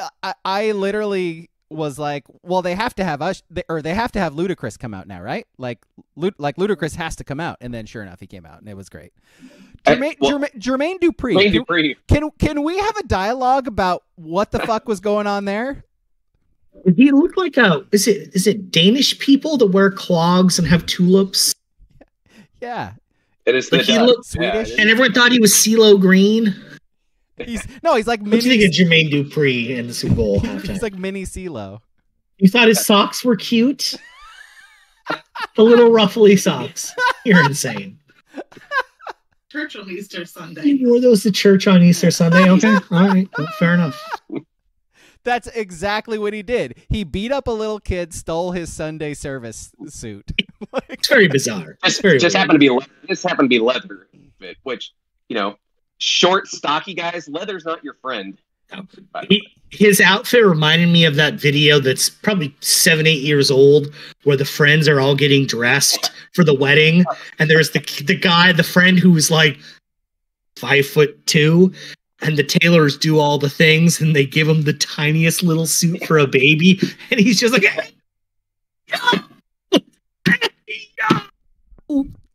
I literally was like, well, they have to have they have to have Ludacris come out now, right? Like Ludacris has to come out, and then sure enough, he came out, and it was great. Jermaine Dupri. Can we have a dialogue about what the fuck was going on there? He looked like is it Danish people that wear clogs and have tulips? Yeah. It is like he looked Swedish. And everyone thought he was CeeLo Green. He's like mini. What do you think of Jermaine Dupri in the Super Bowl halftime? He's like mini CeeLo. You thought his socks were cute? The little ruffly socks. You're insane. Church on Easter Sunday. You wore those to church on Easter Sunday? Okay. All right. Fair enough. That's exactly what he did. He beat up a little kid, stole his Sunday service suit. It's very bizarre. Just happened to be leather, which, short, stocky guys, leather's not your friend. His outfit reminded me of that video that's probably 7-8 years old, where the friends are all getting dressed for the wedding, and there's the friend who's like 5'2", and the tailors do all the things, and they give him the tiniest little suit for a baby, and he's just like,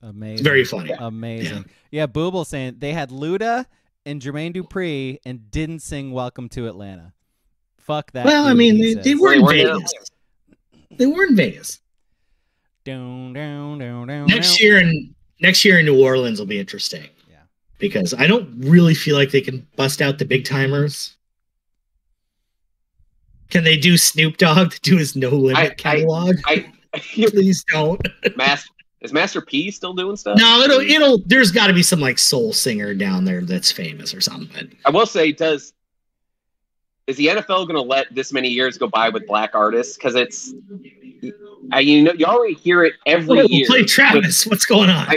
amazing. It's very funny. Amazing. Yeah, Booble saying they had Luda and Jermaine Dupri and didn't sing "Welcome to Atlanta." Fuck that. Well, I mean, they were in Vegas. They were in Vegas. Next year in New Orleans will be interesting. Yeah, because I don't really feel like they can bust out the big timers. Can they do Snoop Dogg to do his No Limit catalog? Please don't. Is Master P still doing stuff? No, it'll. There's got to be some like soul singer down there that's famous or something. I will say, is the NFL going to let this many years go by with black artists? Because it's, you already hear it every year. Play Travis. What's going on?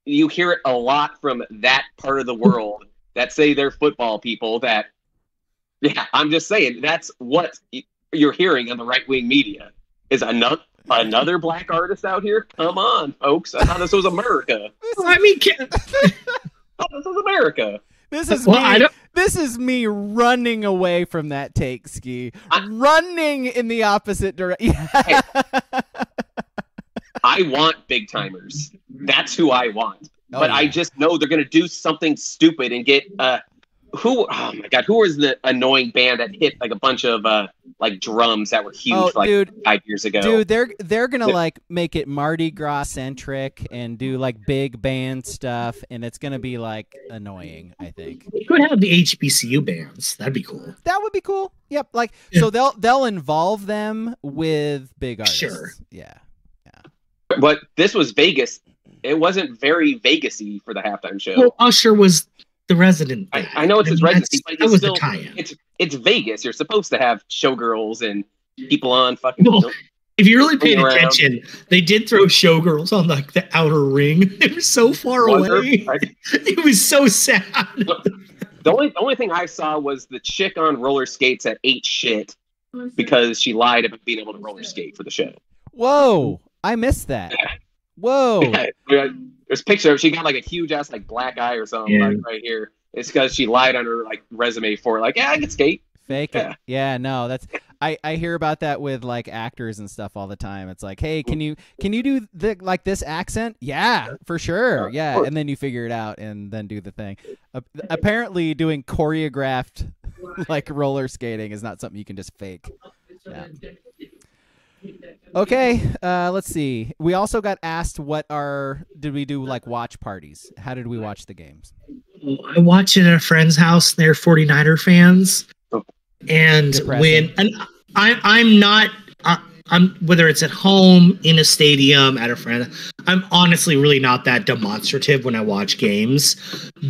You hear it a lot from that part of the world that say they're football people. That, I'm just saying that's what you're hearing on the right wing media is another black artist out here. Come on, folks! I thought this was America. I mean, this was America. This is me running away from that take, Ski. Running in the opposite direction. Hey, I want big timers. That's who I want. But I just know they're going to do something stupid and get who was the annoying band that hit like a bunch of like drums that were huge 5 years ago? Dude, they're gonna like make it Mardi Gras centric and do like big band stuff, and it's gonna be like annoying. I think you could have the HBCU bands. That'd be cool. That would be cool. Yep. So they'll involve them with big artists. Sure. Yeah. But this was Vegas. It wasn't very Vegas-y for the halftime show. Well, Usher was the resident. I know it's his residency, but that was the tie-in. It's Vegas. You're supposed to have showgirls and people on fucking. Well, if you really paid attention, they did throw showgirls on like the outer ring. They were so far away. It was so sad. The only thing I saw was the chick on roller skates that ate shit because she lied about being able to roller skate for the show. Whoa, I missed that. Whoa. There's a picture of she got like a huge ass like black eye or something right here. It's because she lied on her like resume for I can skate. Fake it. Yeah, no, that's I hear about that with like actors and stuff all the time. It's like, hey, can you do this accent? Yeah, for sure. Yeah, and then you figure it out and then do the thing. Apparently, doing choreographed like roller skating is not something you can just fake. Yeah. Okay, let's see. We also got asked did we do like watch parties? How did we watch the games? I watch it at a friend's house. They're 49er fans. And I'm whether it's at home, in a stadium, at a friend, I'm honestly really not that demonstrative when I watch games.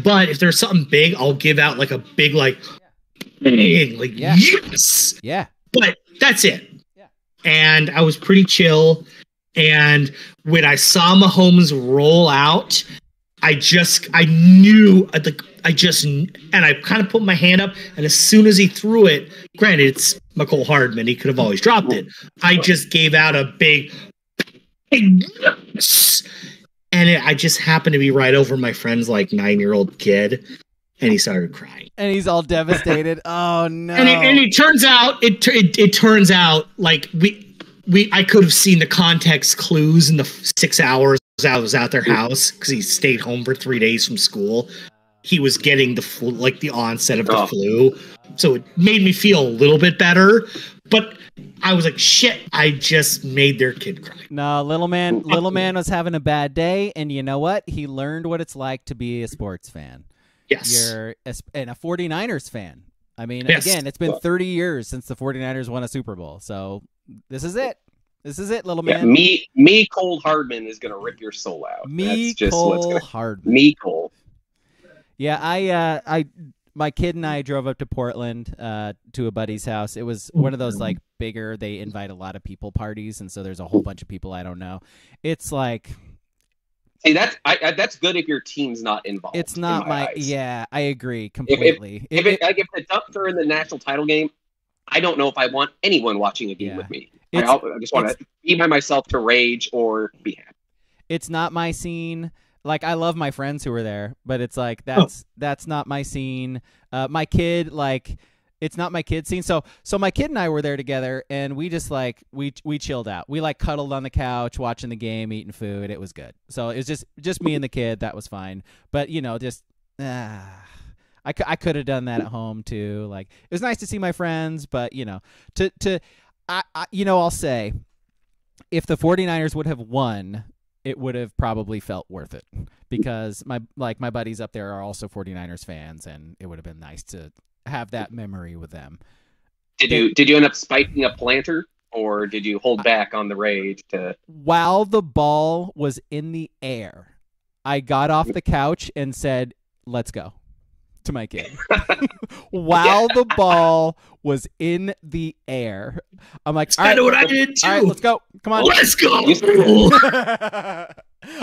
But if there's something big, I'll give out like a big yes. Yeah. But that's it. And I was pretty chill. And when I saw Mahomes roll out, I knew, and I kind of put my hand up, and as soon as he threw it, granted, it's McCole Hardman, he could have always dropped it. I just gave out a big yes! And I just happened to be right over my friend's like 9-year-old kid, and he started crying. And he's all devastated. Oh no! And it turns out, it turns out like I could have seen the context clues in the 6 hours I was at their house because he stayed home for 3 days from school. He was getting the flu, like the onset of the flu, so it made me feel a little bit better. But I was like, shit, I just made their kid cry. No, little man was having a bad day, and you know what? He learned what it's like to be a sports fan. Yes. And a 49ers fan. I mean, yes. Again, it's been 30 years since the 49ers won a Super Bowl, so this is it. This is it, little man. Me, Cole Hardman is going to rip your soul out. Me, That's just Cole Hardman. Me, Cole. Yeah, my kid and I drove up to Portland to a buddy's house. It was one of those like bigger, they invite a lot of people parties, and so there's a whole bunch of people I don't know. It's like, hey, that's good if your team's not involved. It's not in my eyes. Yeah, I agree completely. If the Ducks are in the national title game, I don't know if I want anyone watching a game with me. I just want to be by myself to rage or be happy. It's not my scene. Like, I love my friends who were there, but it's like that's not my scene. My kid, like, it's not my kid's scene. So my kid and I were there together, and we just like we chilled out. We like cuddled on the couch, watching the game, eating food. It was good. So it was just me and the kid. That was fine. But I could have done that at home too. Like, it was nice to see my friends, but I'll say, if the 49ers would have won, it would have probably felt worth it, because my buddies up there are also 49ers fans, and it would have been nice to have that memory with them. Did you end up spiking a planter, or did you hold back on the rage to? While the ball was in the air, I got off the couch and said, "Let's go," to my kid. While the ball was in the air, I'm like, "That's kind of what I did too." All right, let's go. Come on, let's go.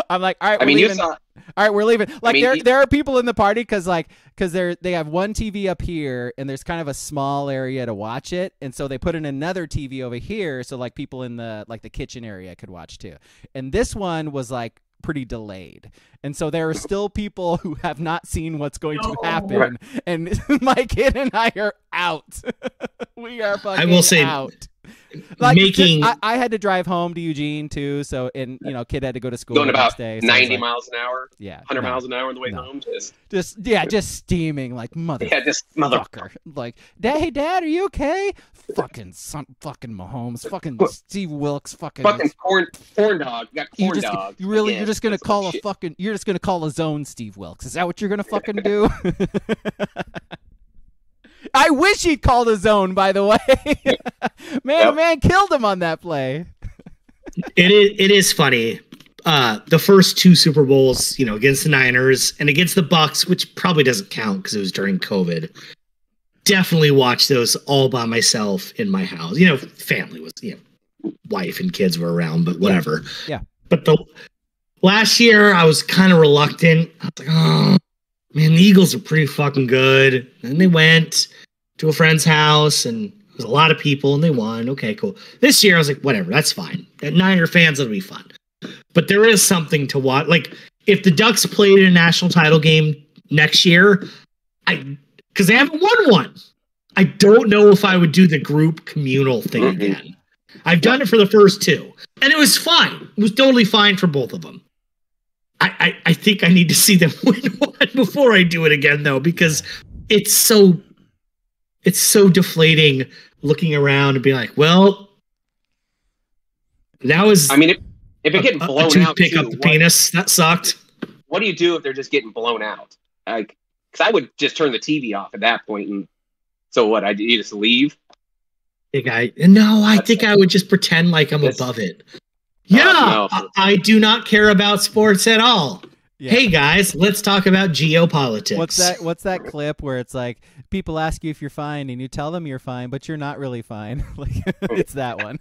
I'm like, all right, we're leaving. All right, we're leaving. Like, there are people in the party because they have one TV up here, and there's kind of a small area to watch it, and so they put in another TV over here, so like people in the kitchen area could watch too. And this one was like pretty delayed, and so there are still people who have not seen what's going to happen, and my kid and I are out. We are fucking I will say, out. Like, I had to drive home to Eugene too, so kid had to go to school going the about next day, so 90 miles an hour, 100 no, miles an hour on the way home. Just steaming like motherfucker. Like, hey dad, are you okay? Fucking Mahomes, fucking Steve Wilks, fucking corn dog. You got corn dog. You're just gonna call you're just gonna call a zone Steve Wilks. Is that what you're gonna fucking do? I wish he'd called a zone, by the way. Man killed him on that play. It is funny. The first two Super Bowls, against the Niners and against the Bucks, which probably doesn't count because it was during COVID. Definitely watched those all by myself in my house. Family was, wife and kids were around, but whatever. Yeah. But the last year, I was kind of reluctant. I was like, oh, man, the Eagles are pretty fucking good. And they went to a friend's house, and there was a lot of people, and they won. Okay, cool. This year, I was like, whatever, that's fine. Niner fans, it'll be fun. But there is something to watch. Like, if the Ducks played in a national title game next year, because they haven't won one, I don't know if I would do the group communal thing again. I've done it for the first two, and it was fine. It was totally fine for both of them. I think I need to see them win one before I do it again, though, because it's so deflating looking around and being like, well, that was. I mean, if it's getting blown out, pick up the penis. That sucked. What do you do if they're just getting blown out? Like, because I would just turn the TV off at that point, and so what? You just leave. I think I would just pretend like I'm above it. Yeah, no. I do not care about sports at all. Yeah. Hey guys, let's talk about geopolitics. What's that clip where it's like people ask you if you're fine and you tell them you're fine, but you're not really fine. Like it's that one.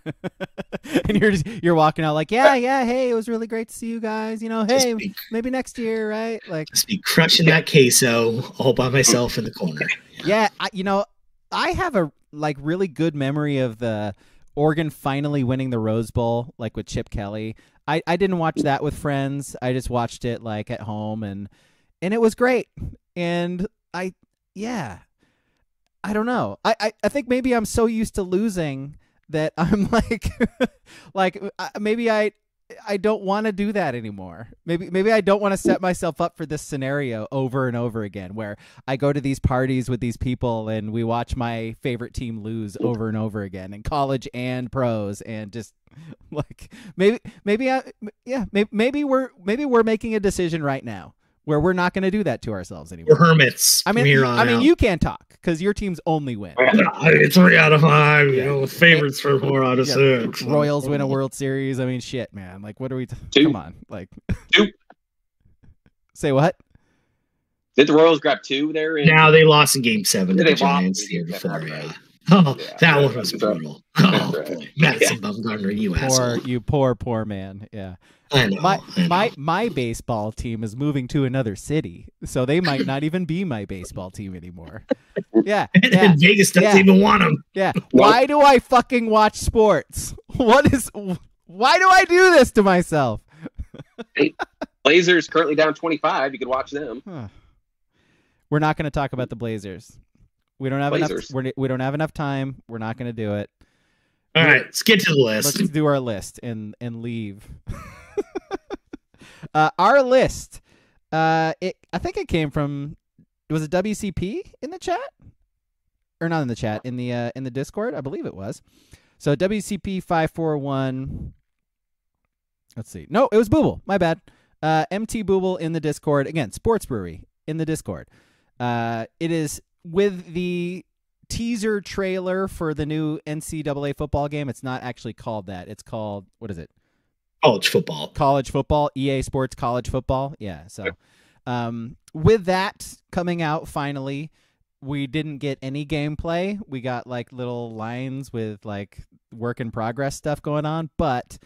And you're walking out like, yeah, hey, it was really great to see you guys. Hey, maybe next year, right? Like just be crushing that queso all by myself in the corner. Yeah, I have a really good memory of the Oregon finally winning the Rose Bowl, like with Chip Kelly. I didn't watch that with friends. I just watched it like at home and it was great. And I don't know. I think maybe I'm so used to losing that I'm maybe I don't want to do that anymore. Maybe I don't want to set myself up for this scenario over and over again where I go to these parties with these people and we watch my favorite team lose over and over again in college and pros, and just like maybe we're making a decision right now where we're not going to do that to ourselves anymore. We're hermits. I mean, you can't talk because your teams only win. It's 3 out of 5. Favorites for 4 out of 6. Royals win a World Series. I mean, shit, man. Like, what are we? Come on, like. 2. Say what? Did the Royals grab 2 there? Now they lost in Game 7 to They the Giants lost the year in Game before. 7, right. Oh, Yeah. that one was brutal. Oh, boy. Madison Bumgarner, you asshole. You poor man. Yeah. I know. My baseball team is moving to another city, so they might not even be my baseball team anymore. Yeah. And Vegas doesn't even want them. Yeah. Why do I fucking watch sports? Why do I do this to myself? Hey, Blazers currently down 25. You could watch them. Huh. We're not going to talk about the Blazers. We don't have Blazers. enough. We don't have enough time. We're not going to do it. All right, let's get to the list. Let's do our list and leave. Our list. I think it came from. Was it WCP in the chat, or not in the chat in the Discord? I believe it was. So WCP 541. Let's see. No, it was Booble. My bad. MT Booble in the Discord again. Sports Brewery in the Discord. It is with the teaser trailer for the new NCAA football game. It's not actually called that. It's called, what is it? College football. College football. EA Sports College Football. Yeah. So with that coming out finally, we didn't get any gameplay. We got like little lines with like work in progress stuff going on, but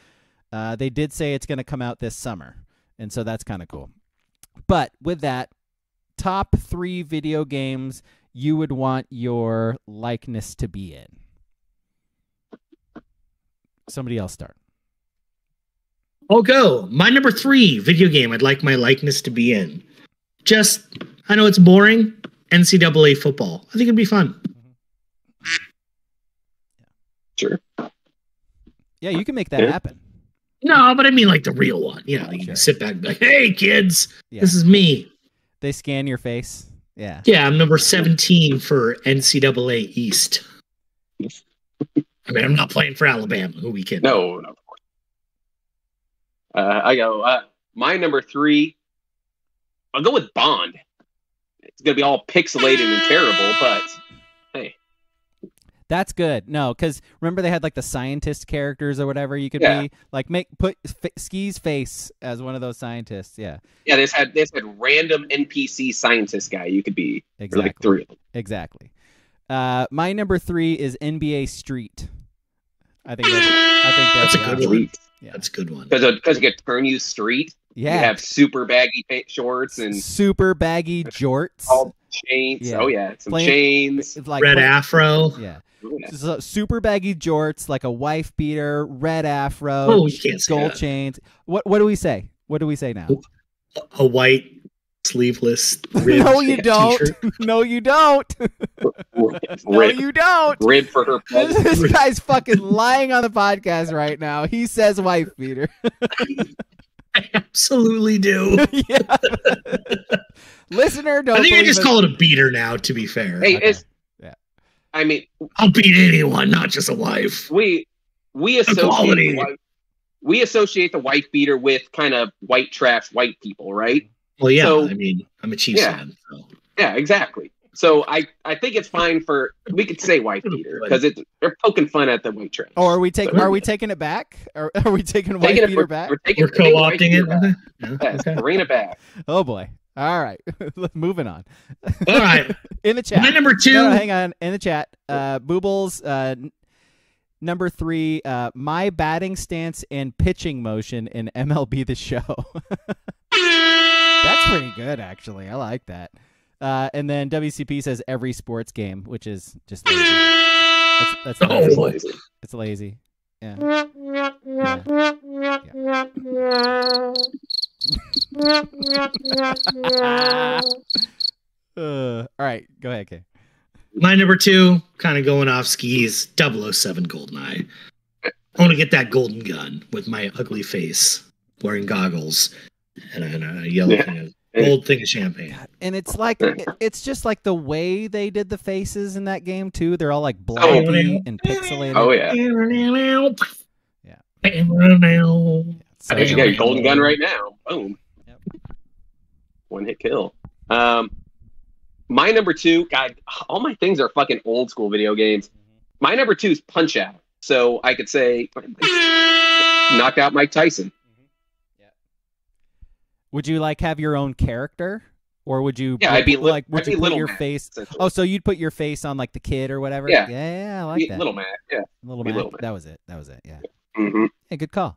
they did say it's going to come out this summer. And so that's kind of cool. But with that, top 3 video games you would want your likeness to be in. Somebody else start. I'll go. My number 3 video game I'd like my likeness to be in. I know it's boring, NCAA football. I think it'd be fun. Sure. Yeah, you can make that happen. No, but I mean like the real one. You Sure. can sit back and be like, hey, kids, Yeah. this is me. They scan your face. Yeah. Yeah, I'm number 17 for NCAA East. I mean, I'm not playing for Alabama. Who we kidding? No, of course. I go. My number 3. I'll go with Bond. It's gonna be all pixelated and terrible, but hey, That's good. No, because remember they had like the scientist characters or whatever you could Yeah. be. Like put Ski's face as one of those scientists. Yeah. yeah. They had random NPC scientist guy you could be. Exactly. Like 3 of them. Exactly. My number 3 is NBA Street. I think that's a good one. Yeah. That's a good one. Because it could turn you street. Yeah. You have super baggy shorts and super baggy jorts. all chains. Yeah. Oh yeah, some Plain- chains. It's like Red afro. Yeah. Yeah. So super baggy jorts, like a wife beater, red afro, Oh, you can't say gold that. chains. What do we say? What do we say now? A white sleeveless. No, you ribbed don't. t-shirt. No, you don't. No, Rib, you don't. rib for her. This guy's fucking lying on the podcast right now. He says wife beater. I absolutely do. Yeah. Listener, don't. I think I believe just it. call it a beater now, to be fair. Hey, Okay. it's. I mean, I'll beat anyone, not just a wife. we associate Equality. we associate the wife beater with kind of white trash white people, right? Well, yeah, So- I mean, I'm a Chiefs Yeah. fan. So. Yeah, exactly. So I think it's fine for we could say wife beater because they're poking fun at the white trash. Oh, are we taking it back? Are we taking wife beater back? We're co-opting it. Yes, bring it back. Oh boy. All right. Moving on. All right. In the chat. My number 2. No, hang on. In the chat. Boobles, number 3, my batting stance and pitching motion in MLB The Show. That's pretty good, actually. I like that. And then WCP says every sports game, which is just lazy. That's lazy. It's lazy. Yeah. All right, go ahead, Kay. My number 2, kind of going off skis, 007 GoldenEye. I want to get that golden gun with my ugly face, wearing goggles, and a yellow gold thing of champagne. And it's like it's just like the way they did the faces in that game too. They're all like blocky and pixelated. Oh yeah. So I think you got your golden gun right now. Boom. Yep. One hit kill. My number 2, God, all my things are fucking old school video games. My number 2 is Punch Out. So I could say knocked out Mike Tyson. Yeah. Would you like have your own character? Or would you I'd be would you put Little your Mac, face? Oh, so you'd put your face on like the kid or whatever? Yeah. Yeah, I like that. Little Mac, yeah. Little Mac. That was it, yeah. Mm-hmm. Hey, good call.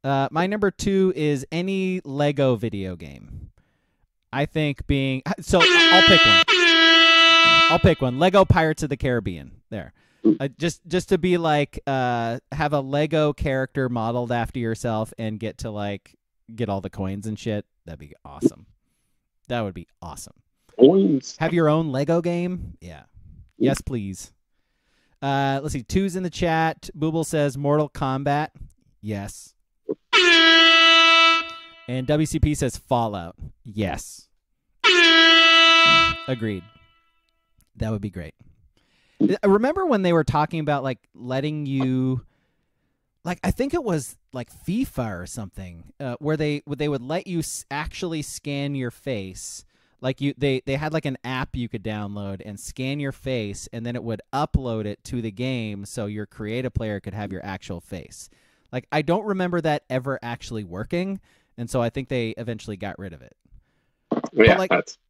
My number 2 is any Lego video game. I think I'll pick one. Lego Pirates of the Caribbean. There. Just to be like, have a Lego character modeled after yourself and get to like get all the coins and shit. That'd be awesome. That would be awesome. Coins. Have your own Lego game? Yeah. Yes, please. Let's see. 2's in the chat. Booble says Mortal Kombat. Yes. And WCP says Fallout. Yes. Agreed. That would be great. Remember when they were talking about like letting you, like I think it was like FIFA or something, where they would let you actually scan your face. Like they had like an app you could download and scan your face, and then it would upload it to the game so your creative player could have your actual face. Like I don't remember that ever actually working, and so I think they eventually got rid of it. Yeah,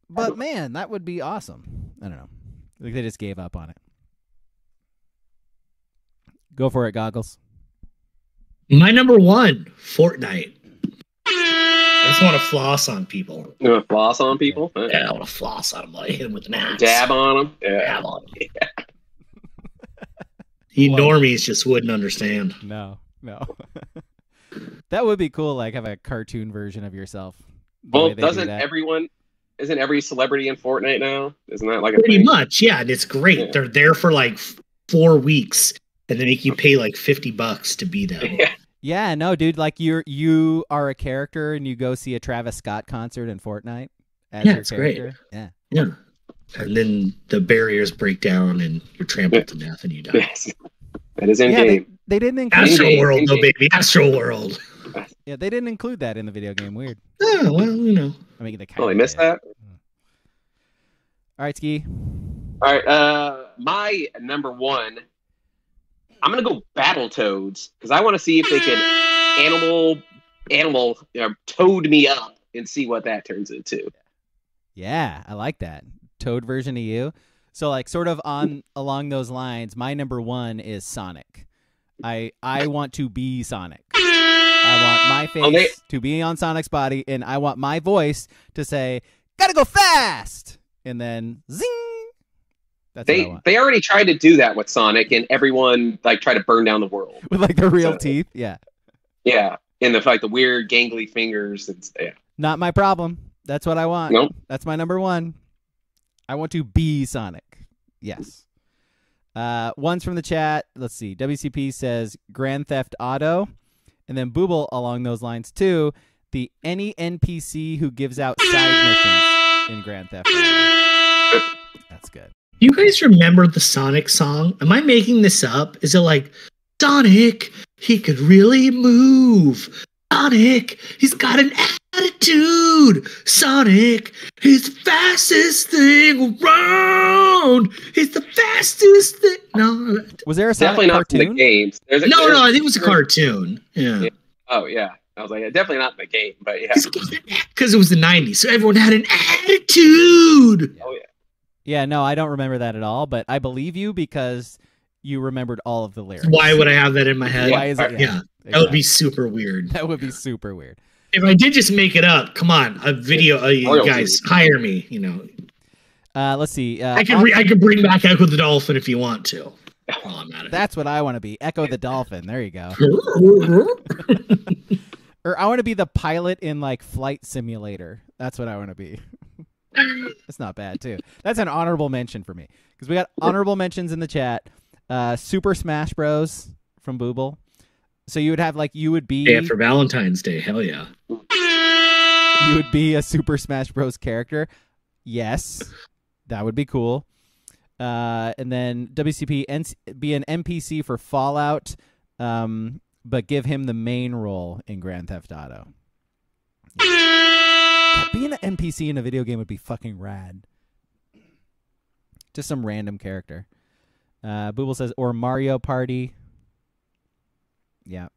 but man, that would be awesome. I don't know. Like they just gave up on it. Go for it, Goggles. My number 1, Fortnite. I just want to floss on people. You want to floss on people? Yeah, I want to floss on them. Like hit them with an axe. Dab on them? Yeah. Dab on them. Yeah. You normies just wouldn't understand. No. That would be cool, like have a cartoon version of yourself. Well, isn't every celebrity in Fortnite now? Isn't that like a pretty thing? much? Yeah, and it's great. Yeah. They're there for like 4 weeks, and they make you pay like $50 to be them. Yeah, no, dude. Like you are a character, and you go see a Travis Scott concert in Fortnite. It's great. Yeah. And then the barriers break down, and you're trampled to death, and you die. Yes. That is in game. They didn't include Astro World, though, baby. Astro World. Yeah, they didn't include that in the video game. Weird. Oh, well, you know. I mean, they missed that. All right, Ski. All right, my number 1. I'm gonna go Battletoads because I want to see if they can animal toad me up and see what that turns into. Yeah, I like that Toad version of you. So like sort of along those lines, my number 1 is Sonic. I want to be Sonic. I want my face to be on Sonic's body, and I want my voice to say, "Gotta go fast," and then zing. That's what I want. They already tried to do that with Sonic, and everyone like tried to burn down the world with like the real teeth. Yeah, and the weird gangly fingers. Not my problem. That's what I want. Nope. That's my number 1. I want to be Sonic. Yes. One's from the chat. Let's see. WCP says Grand Theft Auto. And then Booble along those lines too. Any NPC who gives out side missions in Grand Theft Auto. That's good. You guys remember the Sonic song? Am I making this up? Is it like, Sonic, he could really move. Sonic, he's got an attitude. Sonic is the fastest thing around. He's the fastest thing. No, Was there a Sonic Definitely not from cartoon? the games. no, I think it was a cartoon. Yeah. Oh, yeah. I was like, definitely not in the game, but yeah. Because it was the 90s, so everyone had an attitude. Oh, yeah. Yeah, no, I don't remember that at all, but I believe you because you remembered all of the lyrics. Why would I have that in my head? Why is it? Yeah, that would be super weird. That would be super weird. If I did just make it up, come on, a video, you guys, hire me. You know, Let's see. I can bring back Echo the Dolphin if you want to. While I'm at it. That's what I want to be. Echo the Dolphin. There you go. Or I want to be the pilot in like Flight Simulator. That's what I want to be. That's not bad too. That's an honorable mention for me because we got honorable mentions in the chat. Super Smash Bros. From Booble. So you would have like you would be yeah, for Valentine's Day. Hell yeah. You would be a Super Smash Bros. Character. Yes, that would be cool. And then WCP be an NPC for Fallout. But give him the main role in Grand Theft Auto. Yeah. Being an NPC in a video game would be fucking rad. Just some random character. Booble says, or Mario Party. Yeah.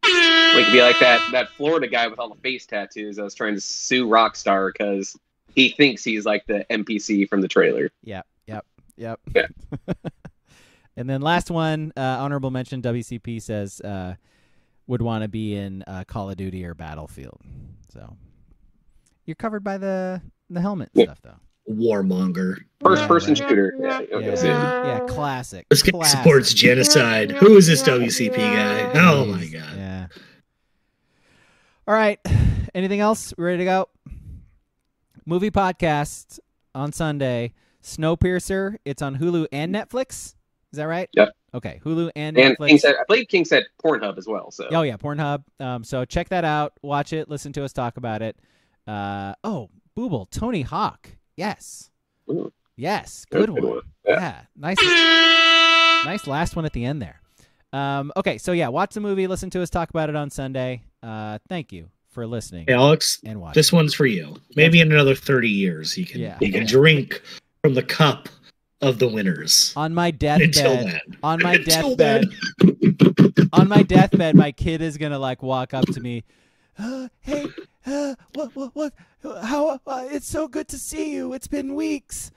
We could be like that Florida guy with all the face tattoos that was trying to sue Rockstar because he thinks he's like the NPC from the trailer. Yep. Yeah. And then last one, honorable mention, WCP says would want to be in Call of Duty or Battlefield. So you're covered by the helmet stuff, though. Warmonger. First-person right. shooter. Yeah, classic. This guy supports genocide. Who is this WCP guy? Oh, my God. Yeah. All right. Anything else? We ready to go? Movie podcast on Sunday. Snowpiercer. It's on Hulu and Netflix. Is that right? Yep. Okay, Hulu and And Netflix. I believe King said Pornhub as well. So. Oh yeah, Pornhub. So check that out. Watch it. Listen to us talk about it. Booble, Tony Hawk. Yes. Ooh. Yes. Good one. Yeah. Nice last one at the end there. Okay, so yeah, watch the movie. Listen to us talk about it on Sunday. Thank you for listening. Hey, Alex, and watching. This one's for you. Maybe in another 30 years, you can drink from the cup of the winners. On my deathbed. On my Until deathbed. On my deathbed, my kid is gonna like walk up to me. Hey, what? How? It's so good to see you. It's been weeks.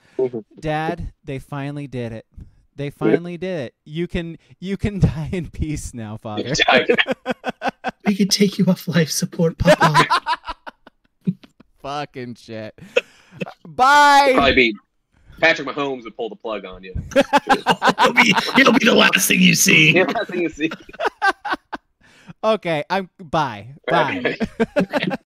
Dad, they finally did it. They finally did it. You can die in peace now, Father. We can take you off life support, Papa. Fucking shit. Bye. Probably be Patrick Mahomes would pull the plug on you. He'll be the last thing you see. Yeah, last thing you see. Okay, bye. Bye.